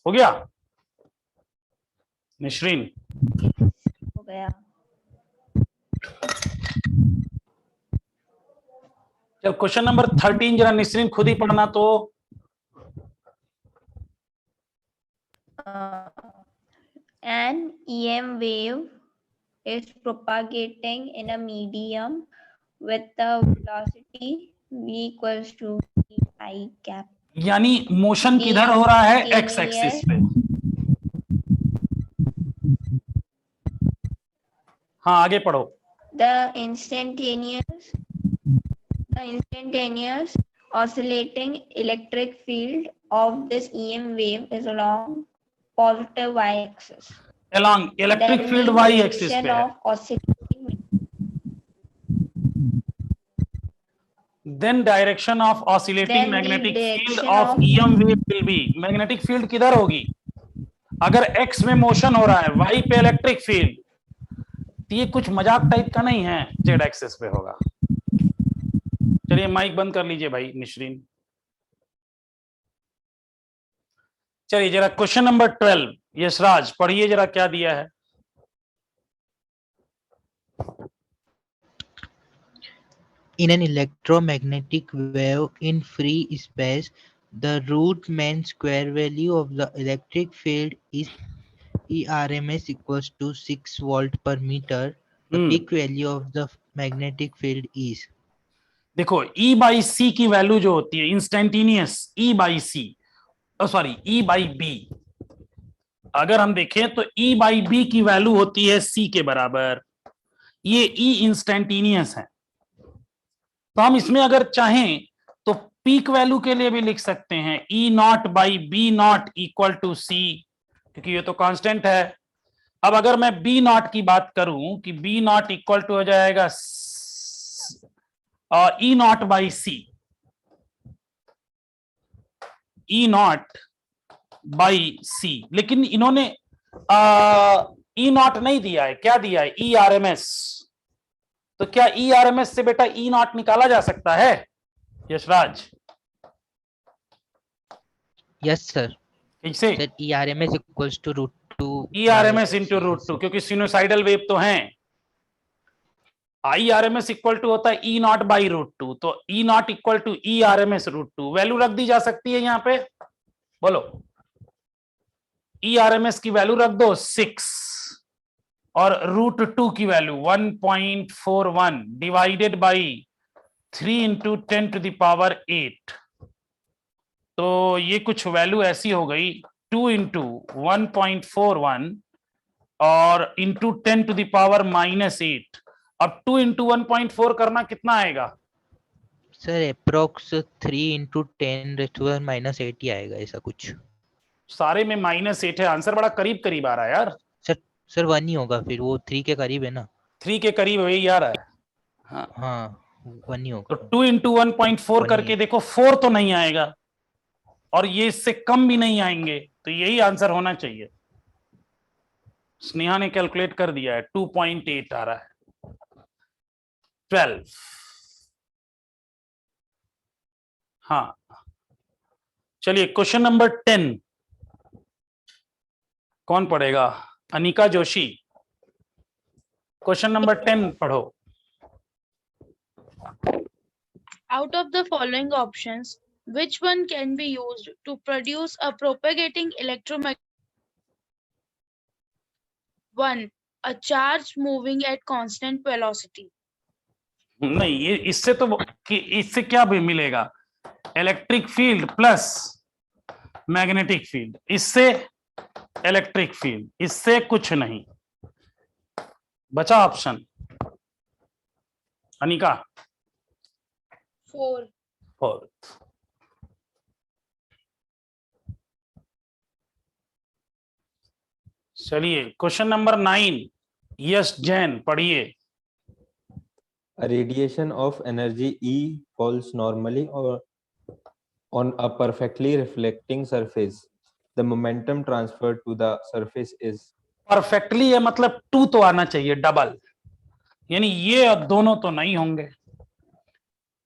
Speaker 1: हो गया निश्रीन?
Speaker 2: हो गया।
Speaker 1: चल क्वेश्चन नंबर 13 जरा निश्चित खुद ही पढ़ना तो।
Speaker 2: An EM wave is propagating in a medium with the velocity v equals to I cap.
Speaker 1: यानी मोशन किधर हो रहा है? एक्स एक्सिस पे। हाँ आगे पढ़ो।
Speaker 2: The instantaneous oscillating electric field of this EM wave is along positive y-axis.
Speaker 1: along electric field y axis पे है। Then direction of oscillating magnetic field of EM wave will be, magnetic field किधर होगी? अगर x में motion हो रहा है, y पे इलेक्ट्रिक फील्ड, तो ये कुछ मजाक टाइप का नहीं है, z एक्सिस पे होगा। चलिए माइक बंद कर लीजिए भाई निश्रीन। चलिए जरा क्वेश्चन नंबर 12 यशराज पढ़िए जरा क्या दिया है।
Speaker 8: In an electromagnetic wave in free space, the root mean square value of the electric field is ERMS equals to 6 volt per meter. The peak value of the magnetic field is.
Speaker 1: देखो E by C की value जो होती है instantaneous E by C, sorry E by B, अगर हम देखें तो E by B की वैल्यू होती है C के बराबर। ये E इंस्टेंटेनियस है, तो हम इसमें अगर चाहें तो पीक वैल्यू के लिए भी लिख सकते हैं E naught by B naught equal to C, क्योंकि ये तो कांस्टेंट है। अब अगर मैं B नॉट की बात करूं कि B नॉट इक्वल टू हो जाएगा E naught by C, E naught by C, लेकिन इन्होंने E नॉट नहीं दिया है, क्या दिया है? ERMS। तो क्या ERMS से बेटा E नॉट निकाला जा सकता है यशराज?
Speaker 8: Yes sir.
Speaker 1: कैसे?
Speaker 8: ERMS equals to √2
Speaker 1: ERMS into √2, क्योंकि सिनुसाइडल वेव तो हैं। IRMS इक्वल टू होता है E नॉट बाई √2, तो E naught equal to ERMS √2। Value रख दी जा सकती है यहाँ पे, बोलो। ERMS की वैल्यू रख दो 6 और √2 की value 1.41 divided by 3 into 10 to the power 8, तो ये कुछ वैल्यू ऐसी हो गई 2 इंटू 1.41 और इंटू 10 टू द पावर -8। अब 2 इंटू 1.4 करना कितना आएगा
Speaker 8: सर? अप्रोक्स 3 इंटू 10⁻⁻8 ही आएगा, ऐसा कुछ।
Speaker 1: सारे में -8 है, आंसर बड़ा करीब करीब आ रहा है यार।
Speaker 8: सर 1 ही होगा फिर, वो 3 के करीब है ना।
Speaker 1: 3 के करीब वही आ रहा है।
Speaker 8: हाँ 1 ही होगा।
Speaker 1: तो 2 इंटू 1.4 करके देखो, 4 तो नहीं आएगा और ये इससे कम भी नहीं आएंगे, तो यही आंसर होना चाहिए। स्नेहा ने कैलकुलेट कर दिया है, 2.8 आ रहा है। 12, हाँ चलिए क्वेश्चन नंबर 10 कौन पढ़ेगा? अनिका जोशी, क्वेश्चन नंबर 10 पढ़ो।
Speaker 11: Out of the following options, which one can be used to produce a propagating electromagnetic? 1. A charge moving at constant velocity.
Speaker 1: नहीं, ये इससे तो इससे क्या भी मिलेगा? Electric field plus magnetic field, इससे इलेक्ट्रिक फील्ड, इससे कुछ नहीं बचा ऑप्शन। अनिका
Speaker 11: 4.
Speaker 1: चलिए क्वेश्चन नंबर 9 यस जैन पढ़िए।
Speaker 10: A radiation of energy E falls normally or on a perfectly reflecting surface. The momentum transferred to the surface is.
Speaker 1: Perfectly है मतलब 2 तो आना चाहिए, डबल, यानी ये और दोनों तो नहीं होंगे।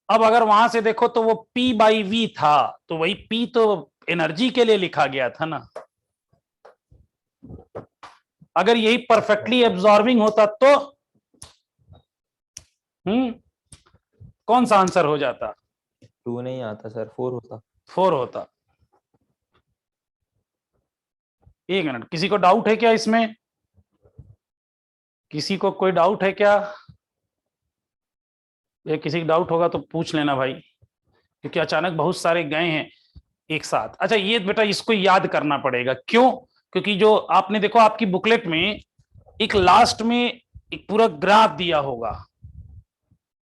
Speaker 1: अब अगर वहां से देखो तो वो P बाई V था, तो वही P तो एनर्जी के लिए लिखा गया था ना। अगर यही परफेक्टली एब्जॉर्बिंग होता तो कौन सा आंसर हो जाता?
Speaker 10: 2 नहीं आता सर, 4 होता।
Speaker 1: 4 होता। एक मिनट, किसी को डाउट है क्या इसमें? किसी को कोई डाउट है क्या? या किसी को डाउट होगा तो पूछ लेना भाई, क्योंकि अचानक बहुत सारे गए हैं एक साथ। अच्छा ये बेटा इसको याद करना पड़ेगा, क्यों? क्योंकि जो आपने देखो आपकी बुकलेट में एक लास्ट में एक पूरा ग्राफ दिया होगा,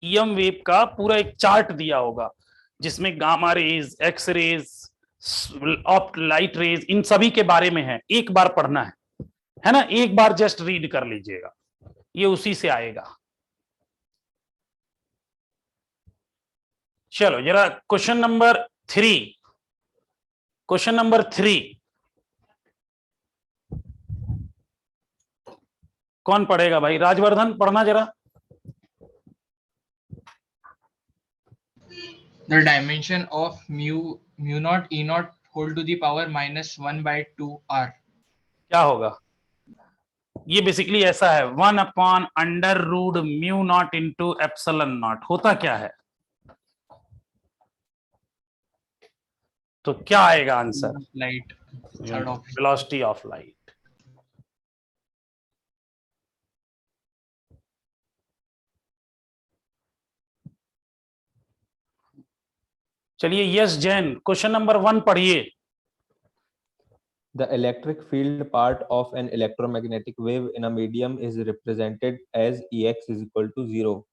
Speaker 1: ईएम वेव का पूरा एक चार्ट दिया होगा, जिसमें गामा रेज, एक्स रेज, ऑप्ट लाइट रेज, इन सभी के बारे में है। एक बार पढ़ना है ना, एक बार जस्ट रीड कर लीजिएगा, ये उसी से आएगा। चलो जरा क्वेश्चन नंबर 3, क्वेश्चन नंबर 3 कौन पढ़ेगा भाई? राजवर्धन पढ़ना जरा।
Speaker 12: The dimension of mu naught E naught whole to the power minus 1/2 r.
Speaker 1: क्या होगा? ये बेसिकली ऐसा है, 1/√μ0 इंटू एप्सिलॉन नॉट। होता क्या है? तो क्या आएगा answer?
Speaker 12: Light. Third option.
Speaker 1: Velocity of light. चलिए यस जैन, क्वेश्चन नंबर 1 पढ़िए।
Speaker 10: The electric field part of an electromagnetic wave in a medium is represented as Ex is equal to 0.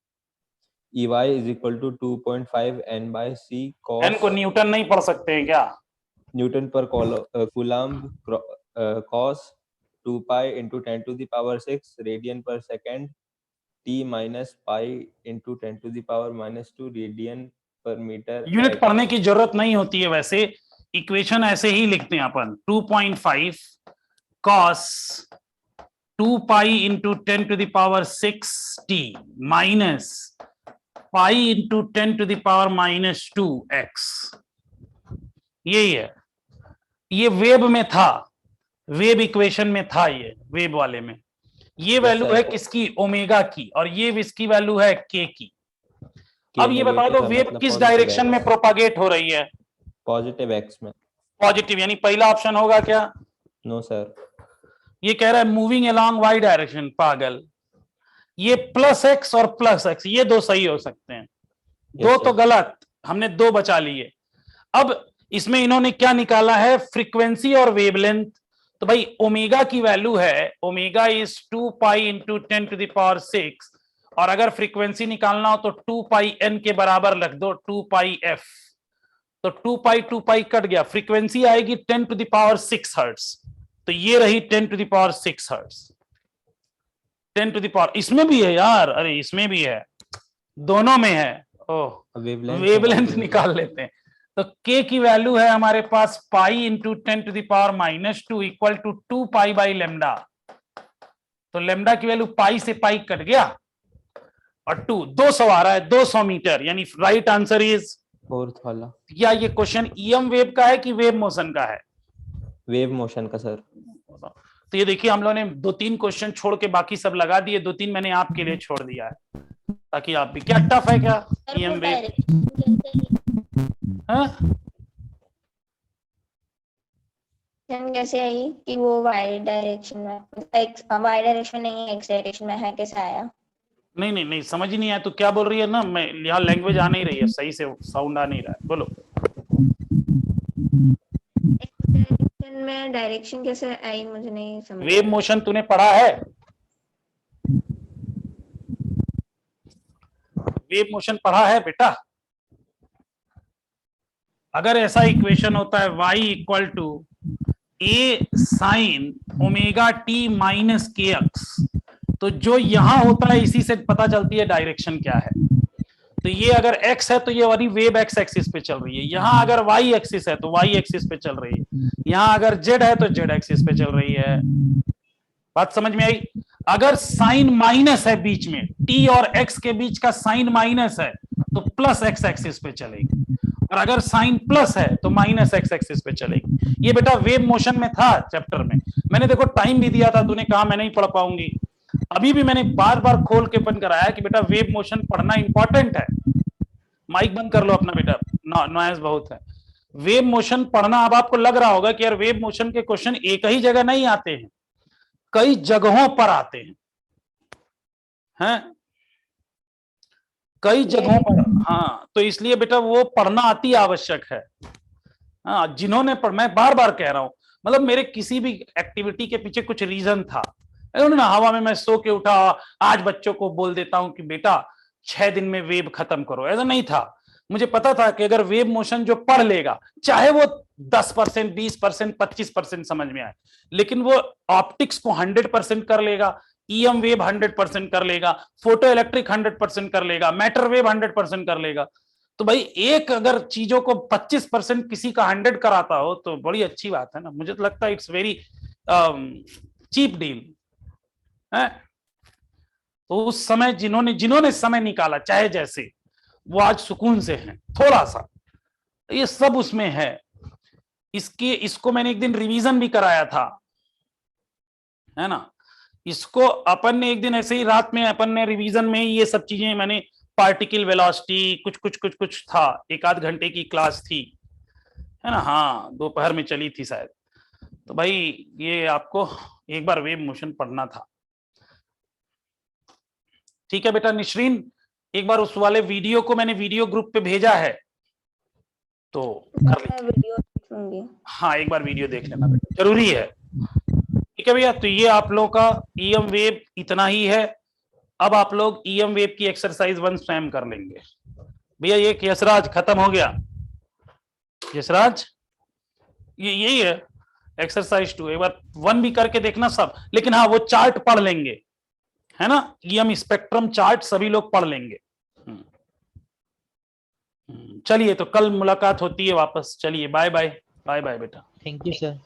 Speaker 10: Ey is equal to 2.5 n by c cos.
Speaker 1: n को Newton नहीं पढ़ सकते हैं क्या?
Speaker 10: Newton पर coulomb cos 2 pi into 10 to the power 6 radian पर second t minus pi into 10 to the power minus 2 radian पर metre.
Speaker 1: Unit पढ़ने की जरूरत नहीं होती है, वैसे इक्वेशन ऐसे ही लिखते हैं अपन, 2.5 cos 2 pi into 10 to the power 6 t minus pi into 10 to the power minus 2 x। यही है, ये वेब में था, वेब इक्वेशन में था, ये वेब वाले में ये वैल्यू है किसकी? ओमेगा की, और ये इसकी वैल्यू है के की। अब ये बता दो वेव किस डायरेक्शन में प्रोपागेट हो रही है?
Speaker 10: पॉजिटिव एक्स में।
Speaker 1: पॉजिटिव, यानी पहला ऑप्शन होगा क्या?
Speaker 10: No sir.
Speaker 1: ये कह रहा है मूविंग अलोंग वाई डायरेक्शन। पागल, ये प्लस एक्स और प्लस एक्स, ये दो सही हो सकते हैं, दो तो गलत, हमने दो बचा लिए। अब इसमें इन्होंने क्या निकाला है? फ्रीक्वेंसी और वेवलेंथ। तो भाई ओमेगा की वैल्यू है, omega is 2 pi into 10 to the power 6, और अगर फ्रीक्वेंसी निकालना हो तो 2 पाई एन के बराबर रख दो, 2 पाई एफ। तो 2 पाई कट गया, फ्रीक्वेंसी आएगी 10 टू द पावर 6 हर्ट्ज। तो ये रही 10 to the power 6 hertz, 10 to the power. इसमें भी है यार, अरे इसमें भी है, दोनों में है। ओह, वेवलेंथ निकाल लेते हैं। तो k की वैल्यू है हमारे पास pi into 10 to the power minus 2 equal to 2 pi by lambda. तो लेमडा की वैल्यू पाई से पाई कट गया, और 200 आ रहा है, 200 मीटर, यानी राइट आंसर इज
Speaker 10: फोर्थ वाला।
Speaker 1: या ये क्वेश्चन ईएम वेव का है कि वेव मोशन का है?
Speaker 10: वेव मोशन का सर।
Speaker 1: तो ये देखिए हम लोगों ने 2-3 क्वेश्चन छोड़ के बाकी सब लगा दिए, 2-3 मैंने आपके लिए छोड़ दिया है ताकि आप भी। क्या टफ है क्या ईएम वेव?
Speaker 2: कैसे आई कि वो वाई डायरेक्शन में, एक्स वाई डायरेक्शन नहीं एक्स डायरेक्शन में है, कैसे आया?
Speaker 1: नहीं समझ ही नहीं आया। तो क्या बोल रही है ना, मैं यहाँ लैंग्वेज आ नहीं रही है सही से, साउंड आ नहीं रहा है, बोलो।
Speaker 2: डायरेक्शन में डायरेक्शन कैसे आई मुझे नहीं समझ।
Speaker 1: वेव मोशन तूने पढ़ा है? वेव मोशन पढ़ा है बेटा? अगर ऐसा इक्वेशन होता है y इक्वल टू a sine omega T minus K X, तो जो यहां होता है इसी से पता चलती है डायरेक्शन क्या है। तो ये अगर x है तो ये वाली वेव x एक्सिस पे चल रही है, यहां अगर y एक्सिस है तो y एक्सिस पे चल रही है, यहां अगर z है तो z एक्सिस पे चल रही है। बात समझ में आई? अगर साइन माइनस है बीच में, t और x के बीच का साइन माइनस है तो प्लस x एक्सिस पे चलेगी, और अगर साइन प्लस है तो माइनस x एक्सिस पे चलेगी। ये बेटा वेव मोशन में था चैप्टर में, मैंने देखो टाइम भी दिया था, तूने कहा मैं नहीं पढ़ पाऊंगी, अभी भी मैंने बार बार खोल के बंद कराया कि बेटा वेव मोशन पढ़ना इंपॉर्टेंट है। माइक बंद कर लो अपना बेटा, नॉइज बहुत है। वेव मोशन पढ़ना, अब आपको लग रहा होगा कि यार वेव मोशन के क्वेश्चन एक ही जगह नहीं आते हैं, कई जगहों पर आते हैं, कई जगहों पर। हाँ, तो इसलिए बेटा वो पढ़ना अति आवश्यक है। हाँ, जिन्होंने मैं बार बार कह रहा हूं, मतलब मेरे किसी भी एक्टिविटी के पीछे कुछ रीजन था। ना हवा में मैं सो के उठा, आज बच्चों को बोल देता हूं कि बेटा 6 दिन में वेव खत्म करो, ऐसा नहीं था। मुझे पता था कि अगर वेव मोशन जो पढ़ लेगा, चाहे वो 10%, 20%, 25% समझ में आए, लेकिन वो ऑप्टिक्स को 100% कर लेगा, ईएम वेव 100% कर लेगा, फोटो इलेक्ट्रिक 100% कर लेगा, मैटर वेव 100% कर लेगा। तो भाई एक अगर चीजों को 25% किसी का 100 कराता हो तो बड़ी अच्छी बात है ना। मुझे तो लगता है इट्स वेरी चीप डील है। तो उस समय जिन्होंने समय निकाला, चाहे जैसे, वो आज सुकून से हैं थोड़ा सा, ये सब उसमें है। इसको मैंने एक दिन रिवीजन भी कराया था, है ना। इसको अपन ने एक दिन ऐसे ही रात में अपन ने रिवीजन में ये सब चीजें, मैंने पार्टिकल वेलोसिटी कुछ था, 1-8 घंटे की क्लास थी, है ना। हाँ, दोपहर में चली थी शायद। तो भाई ये आपको एक बार वेव मोशन पढ़ना था। ठीक है बेटा निश्रीन, एक बार उस वाले वीडियो को मैंने वीडियो ग्रुप पे भेजा है, तो कर लीजिए। हाँ, एक बार वीडियो देख लेना बेटा, जरूरी है। ठीक है भैया, तो ये आप लोगों का ईएम वेव इतना ही है। अब आप लोग ईएम वेव की एक्सरसाइज 1 स्वयं कर लेंगे। भैया ये यशराज खत्म हो गया, यशराज ये यही है एक्सरसाइज 2। एक बार 1 भी करके देखना सब, लेकिन हाँ वो चार्ट पढ़ लेंगे, है ना। ईएम स्पेक्ट्रम चार्ट सभी लोग पढ़ लेंगे। चलिए, तो कल मुलाकात होती है वापस। चलिए, बाय बाय, बाय बाय बेटा।
Speaker 8: Thank you sir.